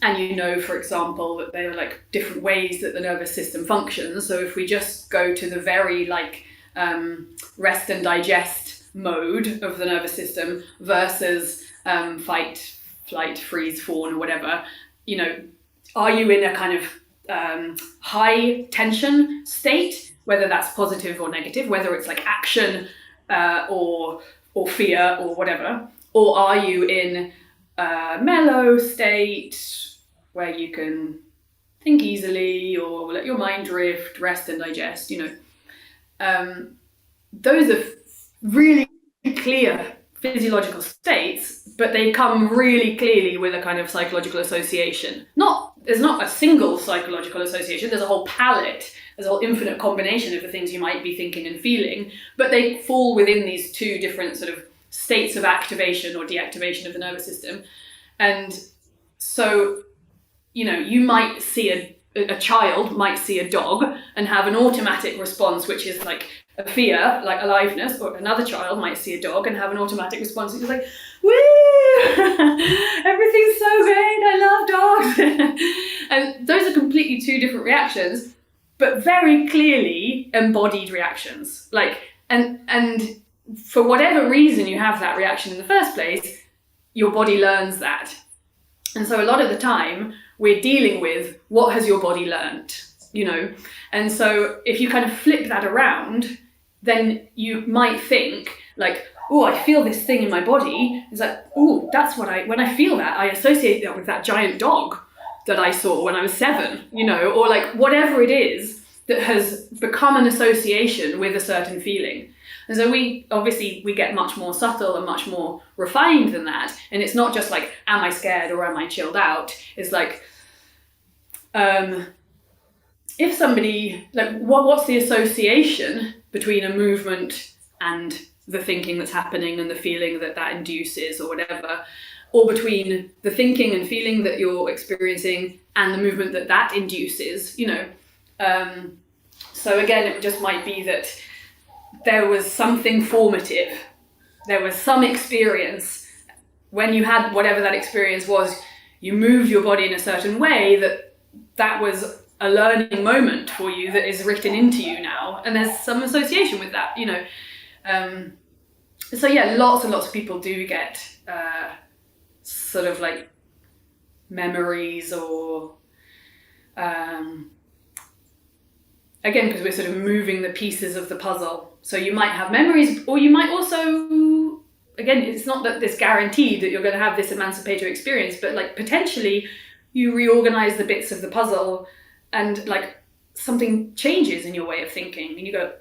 and you know, for example, that there are like different ways that the nervous system functions. So if we just go to the very like rest and digest mode of the nervous system versus fight, flight, freeze, fawn, or whatever, you know, are you in a kind of high tension state, whether that's positive or negative, whether it's like action or fear or whatever, or are you in a mellow state where you can think easily or let your mind drift, rest and digest, you know. Those are really clear physiological states, but they come really clearly with a kind of psychological association. There's not a single psychological association, there's a whole palette, there's a whole infinite combination of the things you might be thinking and feeling, but they fall within these two different sort of states of activation or deactivation of the nervous system. And so, you know, you might see a child might see a dog and have an automatic response, which is like a fear, like aliveness, or another child might see a dog and have an automatic response, which is like, woo, everything's so great, I love dogs. And those are completely two different reactions, but very clearly embodied reactions. Like, and for whatever reason you have that reaction in the first place, your body learns that. And so a lot of the time we're dealing with what has your body learned, you know? And so if you kind of flip that around, then you might think like, oh, I feel this thing in my body. It's like, oh, that's when I feel that, I associate that with that giant dog that I saw when I was 7, you know, or like whatever it is that has become an association with a certain feeling. And so we get much more subtle and much more refined than that. And it's not just like, am I scared or am I chilled out? It's like, if somebody, like, what's the association between a movement and the thinking that's happening and the feeling that induces or whatever, or between the thinking and feeling that you're experiencing and the movement that induces, you know? So again, it just might be that there was something formative there was some experience. When you had whatever that experience was, you moved your body in a certain way that was a learning moment for you that is written into you now, and there's some association with that, you know. So yeah, lots and lots of people do get sort of like memories, or again, because we're sort of moving the pieces of the puzzle. So you might have memories, or you might also, again, it's not that this guaranteed that you're going to have this emancipatory experience, but like potentially you reorganize the bits of the puzzle and like something changes in your way of thinking, and you go,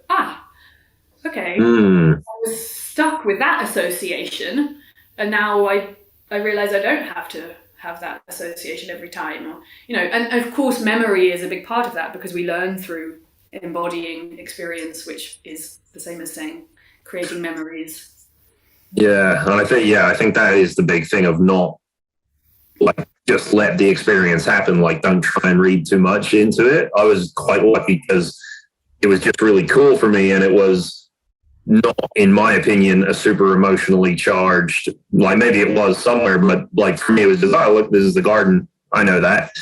okay, I was stuck with that association, and now I realize I don't have to have that association every time, or, you know, and of course memory is a big part of that, because we learn through embodying experience, which is the same as saying creating memories. Yeah, and I think that is the big thing of not like just let the experience happen. Like, don't try and read too much into it. I was quite lucky because it was just really cool for me, and it was not, in my opinion, a super emotionally charged, like maybe it was somewhere, but like for me it was just, oh look, this is the garden, I know that.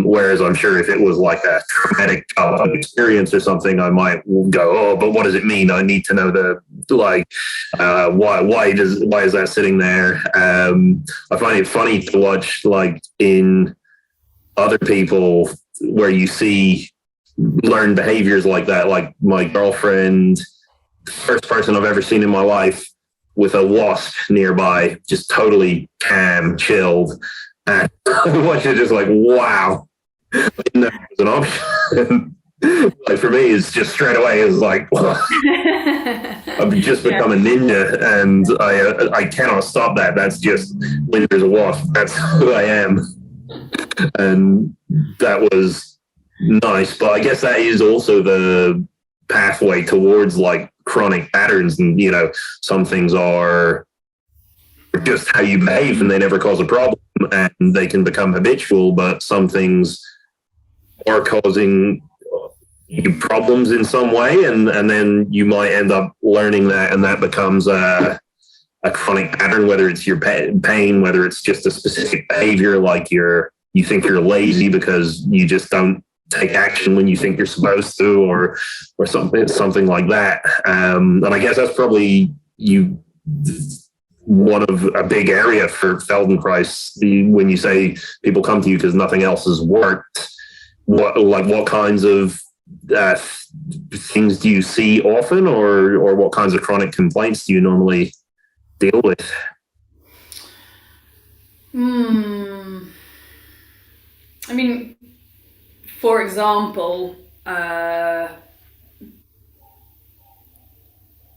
Whereas I'm sure if it was like a traumatic childhood experience or something, I might go, oh, but what does it mean? I need to know why is that sitting there? I find it funny to watch, like, in other people where you see learned behaviors like that. Like my girlfriend, first person I've ever seen in my life with a wasp nearby, just totally calm, chilled. And I watched it just like, wow, I didn't know it was an option. Like for me, it's just straight away, it's like, I've just become a ninja, and I cannot stop that. That's just, when there's a wasp, that's who I am. And that was nice, but I guess that is also the pathway towards like chronic patterns. And, you know, some things are just how you behave and they never cause a problem and they can become habitual, but some things are causing you problems in some way, and then you might end up learning that, and that becomes a chronic pattern, whether it's your pain, whether it's just a specific behavior, like you think you're lazy because you just don't take action when you think you're supposed to, or something like that. And I guess that's probably one of a big area for Feldenkrais. When you say people come to you because nothing else has worked, what kinds of things do you see often, or what kinds of chronic complaints do you normally deal with? I mean, for example,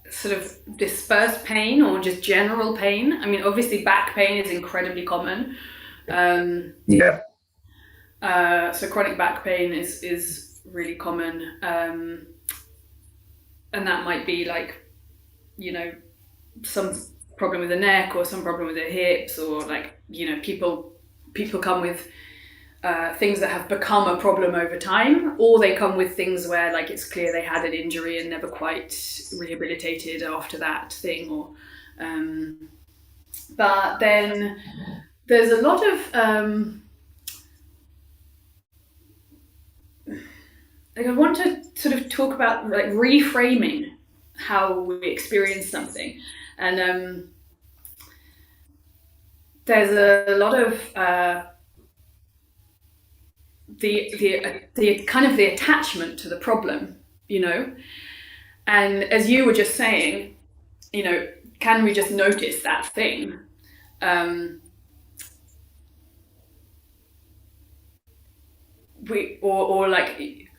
sort of dispersed pain or just general pain. I mean, obviously back pain is incredibly common. So chronic back pain is really common. And that might be like, you know, some problem with the neck or some problem with the hips, or like, you know, people come with things that have become a problem over time, or they come with things where like it's clear they had an injury and never quite rehabilitated after that thing, or but then there's a lot of like, I want to sort of talk about like reframing how we experience something, and there's a lot of the kind of the attachment to the problem, you know. And as you were just saying, you know, can we just notice that thing? Or like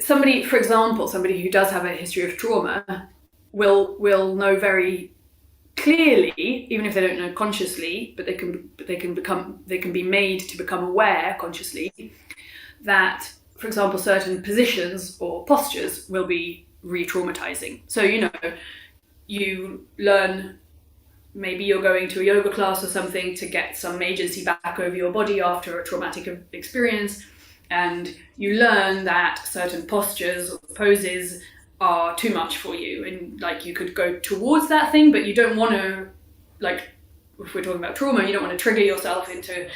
somebody, for example, somebody who does have a history of trauma will know very clearly, even if they don't know consciously, but they can be made to become aware consciously that, for example, certain positions or postures will be re-traumatizing. So, you know, you learn, maybe you're going to a yoga class or something to get some agency back over your body after a traumatic experience, and you learn that certain postures or poses are too much for you, and like you could go towards that thing, but you don't want to, like if we're talking about trauma, you don't want to trigger yourself into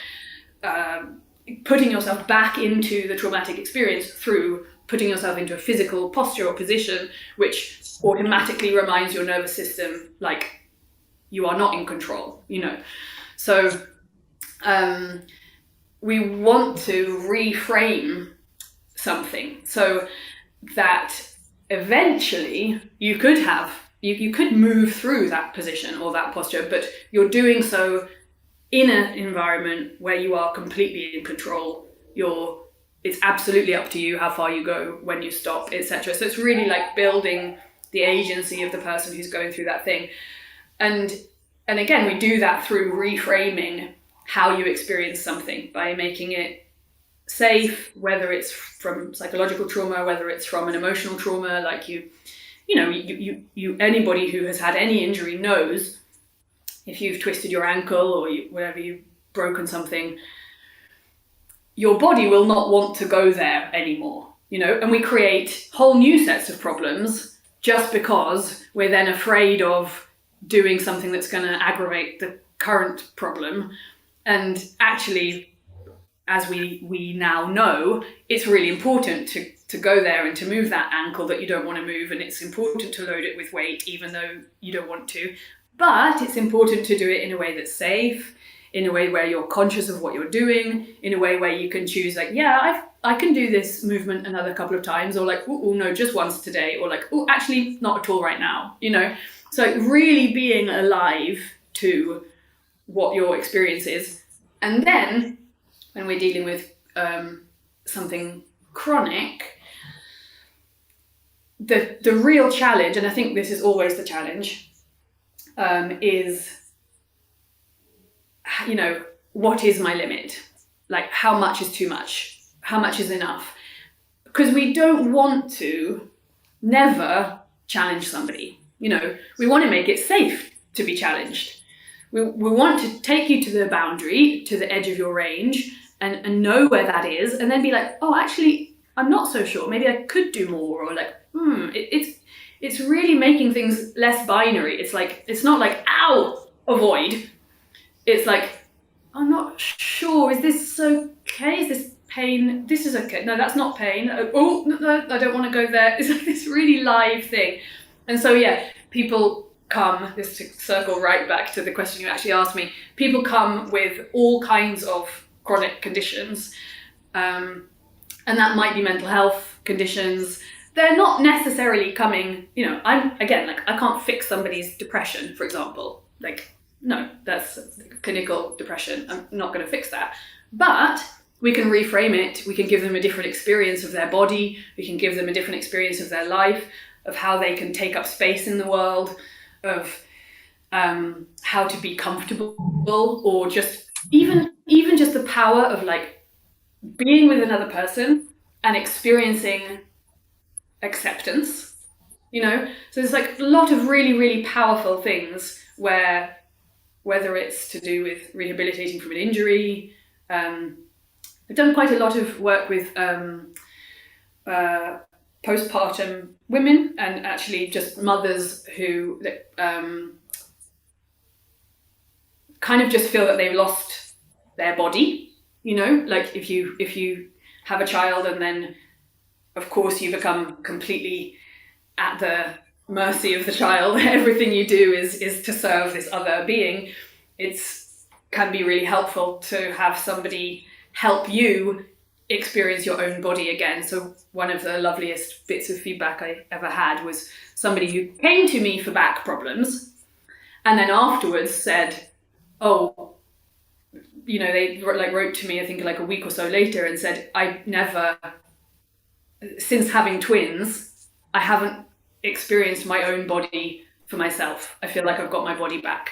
putting yourself back into the traumatic experience through putting yourself into a physical posture or position, which automatically reminds your nervous system like you are not in control, you know. So we want to reframe something so that eventually you could have, you could move through that position or that posture, but you're doing so in an environment where you are completely in control. It's absolutely up to you how far you go, when you stop, etc. So it's really like building the agency of the person who's going through that thing. And again, we do that through reframing how you experience something by making it safe, whether it's from psychological trauma, whether it's from an emotional trauma, like you anybody who has had any injury knows if you've twisted your ankle or whatever, you've broken something, your body will not want to go there anymore, you know, and we create whole new sets of problems just because we're then afraid of doing something that's going to aggravate the current problem. And actually, as we now know, it's really important to go there and to move that ankle that you don't want to move, and it's important to load it with weight even though you don't want to, but it's important to do it in a way that's safe, in a way where you're conscious of what you're doing, in a way where you can choose, like, yeah, I can do this movement another couple of times, or like, oh no, just once today, or like, oh, actually not at all right now, you know. So really being alive to what your experience is. And then when we're dealing with something chronic, the real challenge, and I think this is always the challenge, is, you know, what is my limit? Like, how much is too much? How much is enough? Because we don't want to never challenge somebody. You know, we want to make it safe to be challenged. We want to take you to the boundary, to the edge of your range, and know where that is, and then be like, oh, actually, I'm not so sure. Maybe I could do more, or like, it's really making things less binary. It's like, it's not like, ow, avoid. It's like, I'm not sure. Is this okay? Is this pain? This is okay. No, that's not pain. Oh, no, I don't want to go there. It's like this really live thing. And so, yeah, people come, just to circle right back to the question you actually asked me, people come with all kinds of chronic conditions. And that might be mental health conditions. They're not necessarily coming, you know, I can't fix somebody's depression, for example. Like, no, that's clinical depression. I'm not going to fix that. But we can reframe it. We can give them a different experience of their body. We can give them a different experience of their life, of how they can take up space in the world, of how to be comfortable, or just even just the power of like being with another person and experiencing acceptance, you know. So there's like a lot of really, really powerful things where, whether it's to do with rehabilitating from an injury, I've done quite a lot of work with postpartum women, and actually just mothers who kind of just feel that they've lost their body, you know, like if you have a child and then of course you become completely at the mercy of the child. Everything you do is to serve this other being. Can be really helpful to have somebody help you experience your own body again. So one of the loveliest bits of feedback I ever had was somebody who came to me for back problems and then afterwards said, oh, you know, they wrote to me, I think like a week or so later, and said, I never, since having twins, I haven't experienced my own body for myself. I feel like I've got my body back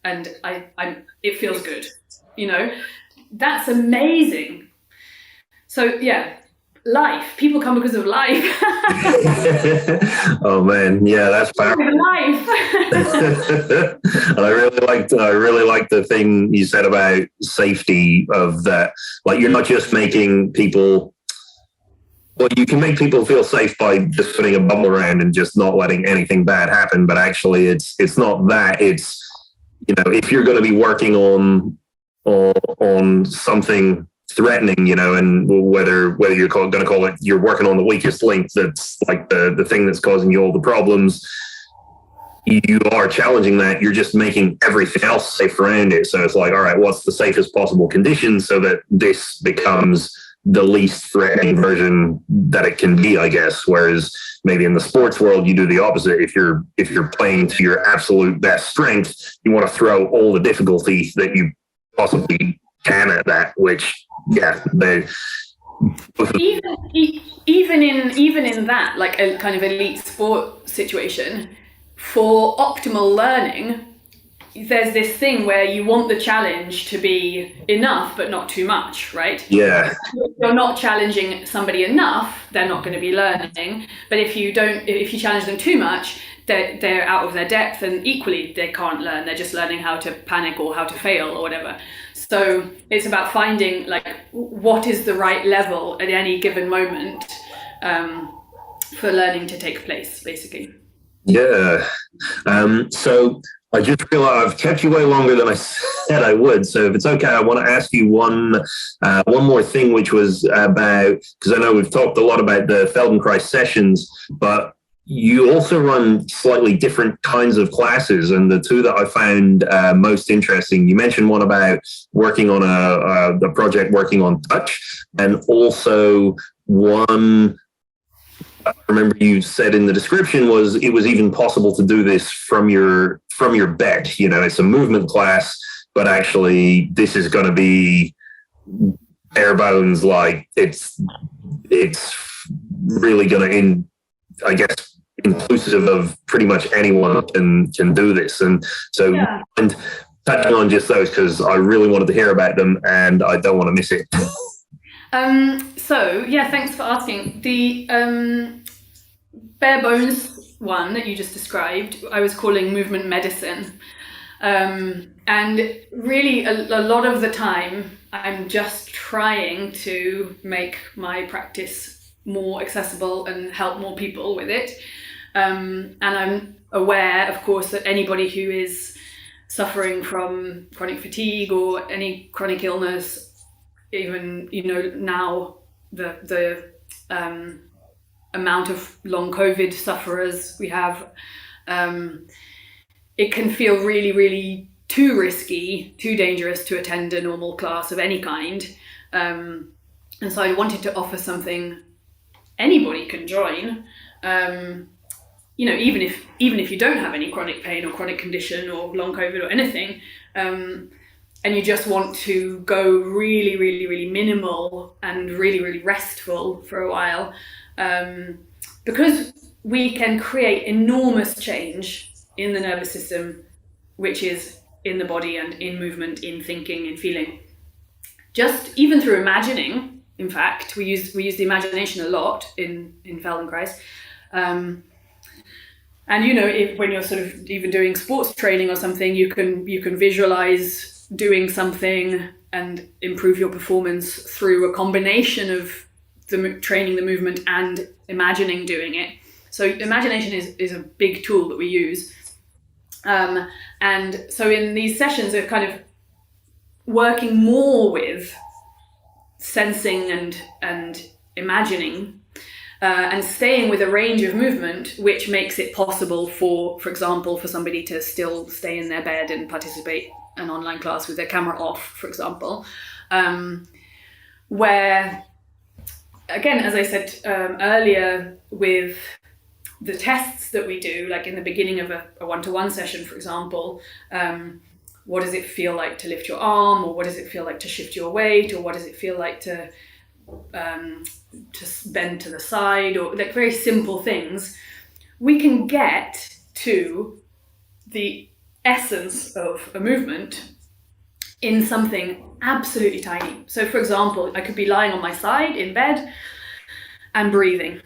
and it feels good, you know. That's amazing. So yeah, life. People come because of life. Oh man, yeah, that's powerful. Life. And I really liked the thing you said about safety, of that. Like, you're not just making people Well, you can make people feel safe by just putting a bubble around and just not letting anything bad happen. But actually, it's not that. It's, if you're going to be working on something threatening, and whether you're going to call it, you're working on the weakest link, that's like the thing that's causing you all the problems. You are challenging that. You're just making everything else safe around it. So it's like, all right, what's the safest possible condition so that this becomes the least threatening version that it can be, I guess. Whereas maybe in the sports world, you do the opposite. If you're playing to your absolute best strength, you want to throw all the difficulty that you possibly can at that, which, yeah, they... Even in that, like a kind of elite sport situation, for optimal learning, there's this thing where you want the challenge to be enough, but not too much, right? Yeah. If you're not challenging somebody enough, they're not going to be learning. But if you challenge them too much, they're out of their depth, and equally they can't learn. They're just learning how to panic or how to fail or whatever. So it's about finding like what is the right level at any given moment for learning to take place, basically. Yeah. So I just realized I've kept you way longer than I said I would. So if it's okay, I want to ask you one more thing, which was about, because I know we've talked a lot about the Feldenkrais sessions, but you also run slightly different kinds of classes. And the two that I found most interesting, you mentioned one about working on a project working on touch, and also one, I remember you said in the description, was it was even possible to do this from your bed. It's a movement class, but actually this is going to be bare bones. Like it's really going to, I guess, inclusive of pretty much anyone can do this. And so, yeah. And touching on just those, because I really wanted to hear about them and I don't want to miss it. So yeah, thanks for asking. The bare bones one that you just described, I was calling movement medicine. And really a lot of the time, I'm just trying to make my practice more accessible and help more people with it. And I'm aware, of course, that anybody who is suffering from chronic fatigue or any chronic illness, even now the amount of long COVID sufferers we have, it can feel really, really too risky, too dangerous to attend a normal class of any kind. And so I wanted to offer something anybody can join. Even if you don't have any chronic pain or chronic condition or long COVID or anything, and you just want to go really, really, really minimal and really, really restful for a while, because we can create enormous change in the nervous system, which is in the body and in movement, in thinking, in feeling. Just even through imagining, in fact, we use the imagination a lot in Feldenkrais. And when you're sort of even doing sports training or something, you can visualize doing something and improve your performance through a combination of training the movement and imagining doing it. So imagination is a big tool that we use. And so in these sessions, we're kind of working more with sensing and imagining, and staying with a range of movement, which makes it possible for example, for somebody to still stay in their bed and participate in an online class with their camera off, for example, where, again, as I said earlier, with the tests that we do, like in the beginning of a one-to-one session, for example, what does it feel like to lift your arm, or what does it feel like to shift your weight, or what does it feel like to bend to the side, or like very simple things, we can get to the essence of a movement in something absolutely tiny. So for example, I could be lying on my side in bed and breathing.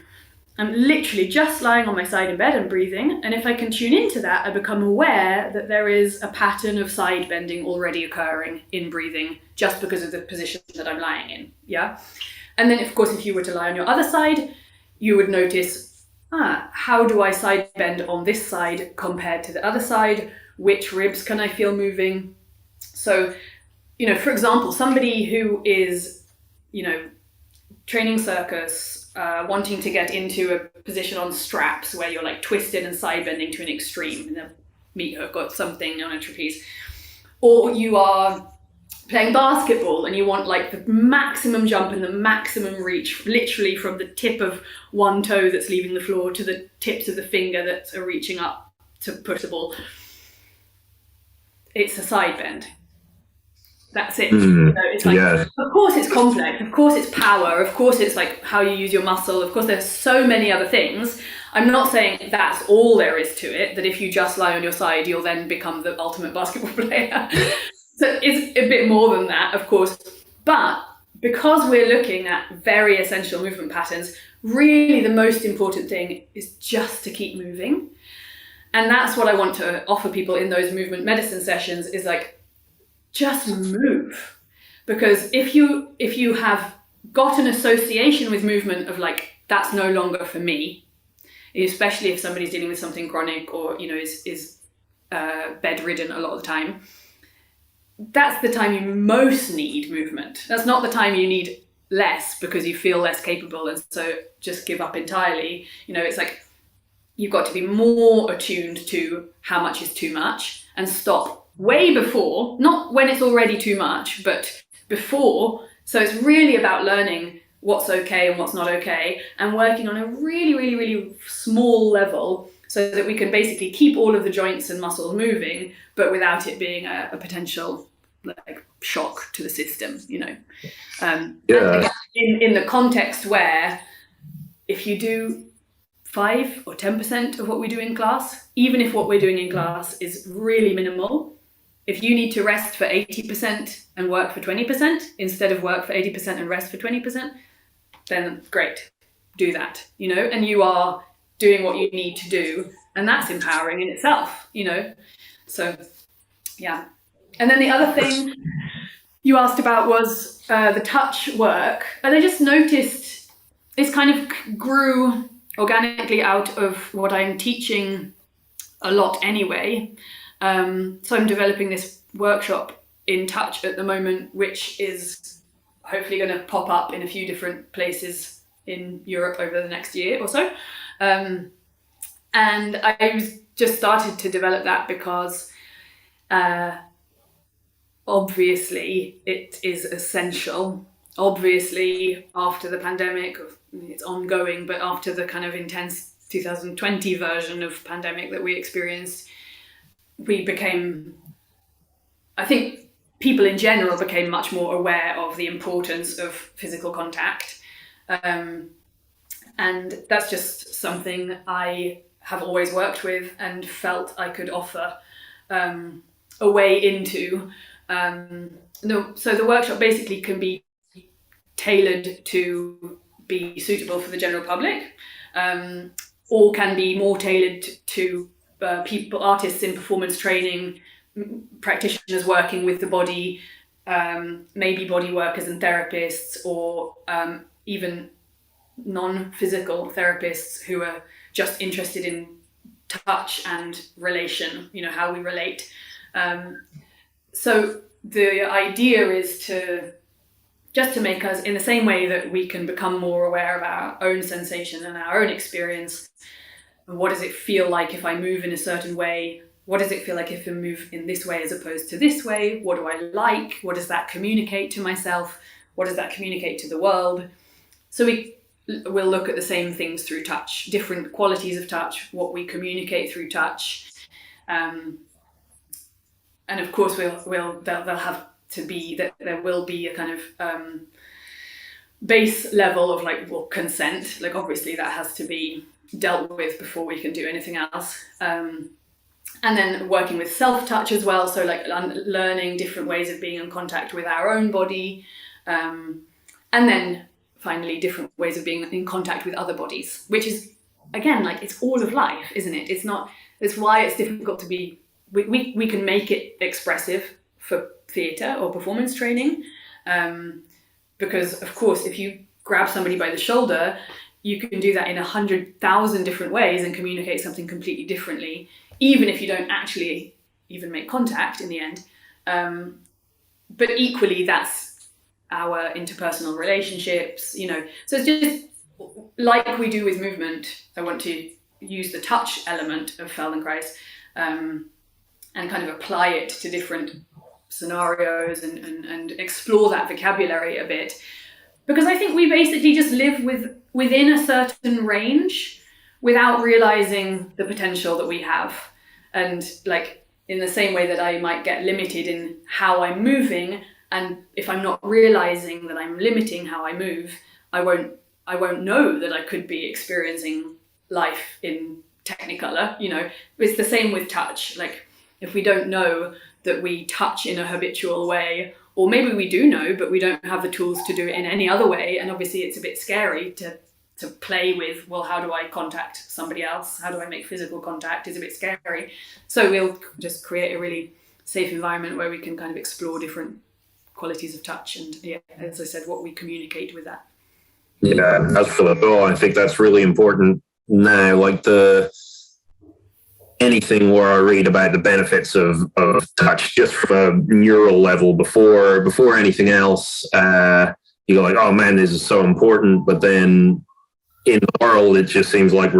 I'm literally just lying on my side in bed and breathing, and if I can tune into that, I become aware that there is a pattern of side bending already occurring in breathing just because of the position that I'm lying in. Yeah. And then, of course, if you were to lie on your other side, you would notice, how do I side bend on this side compared to the other side? Which ribs can I feel moving? So, for example, somebody who is, training circus, wanting to get into a position on straps where you're like twisted and side bending to an extreme, in a meat hook or something on a trapeze, or you are playing basketball and you want like the maximum jump and the maximum reach, literally from the tip of one toe that's leaving the floor to the tips of the finger that are reaching up to push the ball. It's a side bend. That's it. It's like, of course it's complex, of course it's power, of course it's like how you use your muscle, of course there's so many other things. I'm not saying that's all there is to it, that if you just lie on your side you'll then become the ultimate basketball player. So it's a bit more than that, of course. But because we're looking at very essential movement patterns, really the most important thing is just to keep moving. And that's what I want to offer people in those movement medicine sessions, is like, just move. Because if you have got an association with movement of like, that's no longer for me, especially if somebody's dealing with something chronic or is bedridden a lot of the time, that's the time you most need movement. That's not the time you need less because you feel less capable and so just give up entirely. It's like you've got to be more attuned to how much is too much and stop way before, not when it's already too much, but before. So it's really about learning what's okay and what's not okay and working on a really, really, really small level so that we can basically keep all of the joints and muscles moving, but without it being a potential like shock to the system, And again, in the context where if you do 5 or 10% of what we do in class, even if what we're doing in class is really minimal, if you need to rest for 80% and work for 20% instead of work for 80% and rest for 20%, then great, do that, and you are doing what you need to do, and that's empowering in itself, So, yeah. And then the other thing you asked about was the touch work, and I just noticed it's kind of grew organically out of what I'm teaching a lot anyway. So I'm developing this workshop in touch at the moment, which is hopefully going to pop up in a few different places in Europe over the next year or so. And I just started to develop that because obviously it is essential. Obviously after the pandemic, it's ongoing, but after the kind of intense 2020 version of pandemic that we experienced, I think people in general became much more aware of the importance of physical contact. And that's just something I have always worked with and felt I could offer a way into. So the workshop basically can be tailored to be suitable for the general public, or can be more tailored to artists in performance training, practitioners working with the body, maybe body workers and therapists, or even non-physical therapists who are just interested in touch and relation, how we relate. So the idea is to make us, in the same way that we can become more aware of our own sensation and our own experience. What does it feel like if I move in a certain way? What does it feel like if I move in this way as opposed to this way? What do I like? What does that communicate to myself? What does that communicate to the world? So we'll look at the same things through touch, different qualities of touch, what we communicate through touch. And of course, they'll have to be, that there will be a kind of base level of consent. Obviously that has to be dealt with before we can do anything else. And then working with self-touch as well, so learning different ways of being in contact with our own body, and then finally different ways of being in contact with other bodies, which is again it's all of life, isn't it? It's why it's difficult to be, we can make it expressive for theatre or performance training, because of course if you grab somebody by the shoulder, you can do that in 100,000 different ways and communicate something completely differently, even if you don't actually even make contact in the end. But equally, that's our interpersonal relationships, you know. So it's just like we do with movement. I want to use the touch element of Feldenkrais and kind of apply it to different scenarios and explore that vocabulary a bit. Because I think we basically just live within a certain range without realizing the potential that we have. And like, in the same way that I might get limited in how I'm moving, and if I'm not realizing that I'm limiting how I move, I won't know that I could be experiencing life in Technicolor. You know, it's the same with touch. Like, if we don't know that we touch in a habitual way, or maybe we do know, but we don't have the tools to do it in any other way, and obviously it's a bit scary to play with, well, how do I contact somebody else? How do I make physical contact? Is a bit scary. So we'll just create a really safe environment where we can kind of explore different qualities of touch and, yeah, as I said, what we communicate with that. Yeah, absolutely. Oh, I think that's really important now. Like anything where I read about the benefits of touch, just from a neural level, before anything else, you go like, oh man, this is so important. But then in the world, it just seems like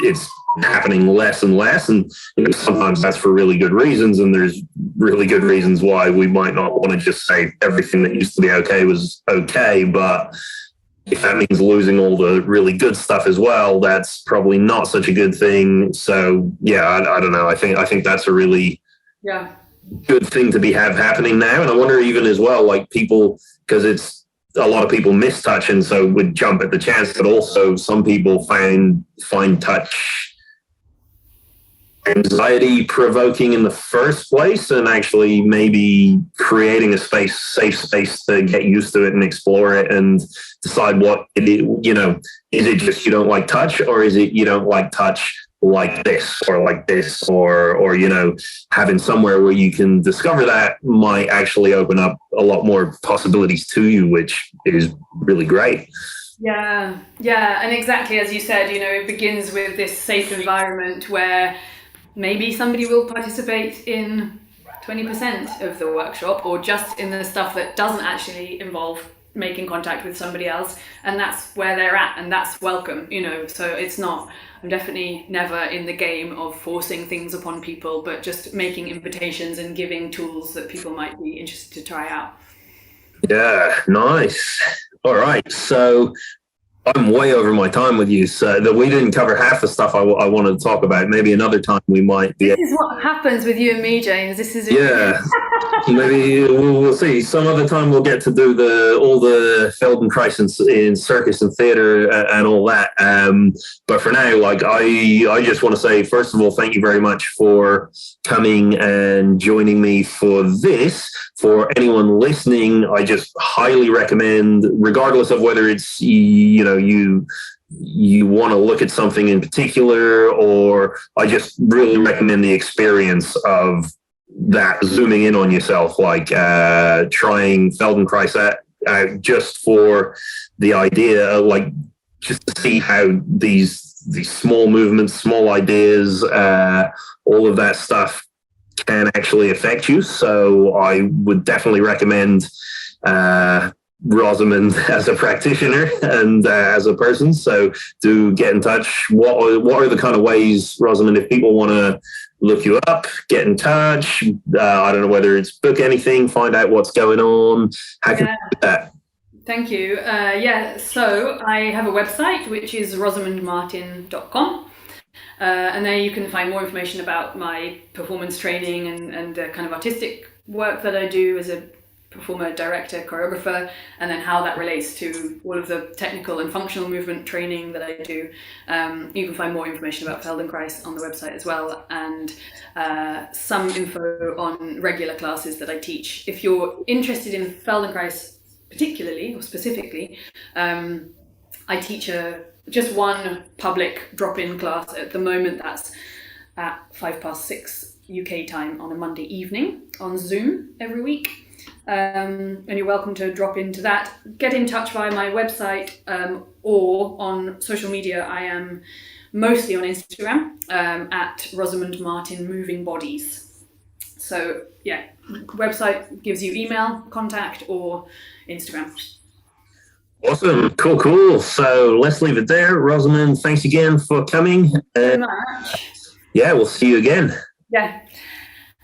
it's happening less and less. And you know, sometimes that's for really good reasons. And there's really good reasons why we might not want to just say everything that used to be okay was okay. But if that means losing all the really good stuff as well, that's probably not such a good thing. So yeah, I don't know. I think that's a really good thing to have happening now. And I wonder even as well, like people, because it's a lot of people miss touch and so would jump at the chance, but also some people find touch anxiety provoking in the first place, and actually maybe creating a safe space to get used to it and explore it and decide what it is. You know, is it just you don't like touch, or is it you don't like touch like this or like this, or you know, having somewhere where you can discover that might actually open up a lot more possibilities to you, which is really great. Yeah, and exactly as you said, you know, it begins with this safe environment where maybe somebody will participate in 20% of the workshop, or just in the stuff that doesn't actually involve making contact with somebody else, and that's where they're at, and that's welcome, you know. So it's not, I'm definitely never in the game of forcing things upon people, but just making invitations and giving tools that people might be interested to try out. Yeah, nice. All right, so I'm way over my time with you, so that we didn't cover half the stuff I wanted to talk about. Maybe another time we might be. This is what happens with you and me, James. This is Maybe we'll see. Some other time we'll get to do all the Feldenkrais in circus and theatre and all that. But for now, like I just want to say, first of all, thank you very much for coming and joining me for this. For anyone listening, I just highly recommend, regardless of whether it's you want to look at something in particular, or I just really recommend the experience of that, zooming in on yourself, like trying Feldenkrais out just for the idea, like just to see how these small movements, small ideas, all of that stuff can actually affect you. So I would definitely recommend Rosamond as a practitioner and as a person. So do get in touch. What are the kind of ways, Rosamond, if people want to look you up, get in touch? I don't know whether it's book anything, find out what's going on. How can you do that? Thank you. So I have a website, which is rosamondmartin.com. And there you can find more information about my performance training and the kind of artistic work that I do as a performer, director, choreographer, and then how that relates to all of the technical and functional movement training that I do. You can find more information about Feldenkrais on the website as well, and some info on regular classes that I teach. If you're interested in Feldenkrais particularly or specifically, I teach just one public drop-in class at the moment. That's at 6:05 UK time on a Monday evening on Zoom every week. And you're welcome to drop into that. Get in touch via my website or on social media. I am mostly on Instagram at Rosamond Martin Moving Bodies. So yeah, website gives you email contact or Instagram. Awesome. Cool. So let's leave it there. Rosamond, thanks again for coming. Thank you very much. Yeah, we'll see you again. Yeah.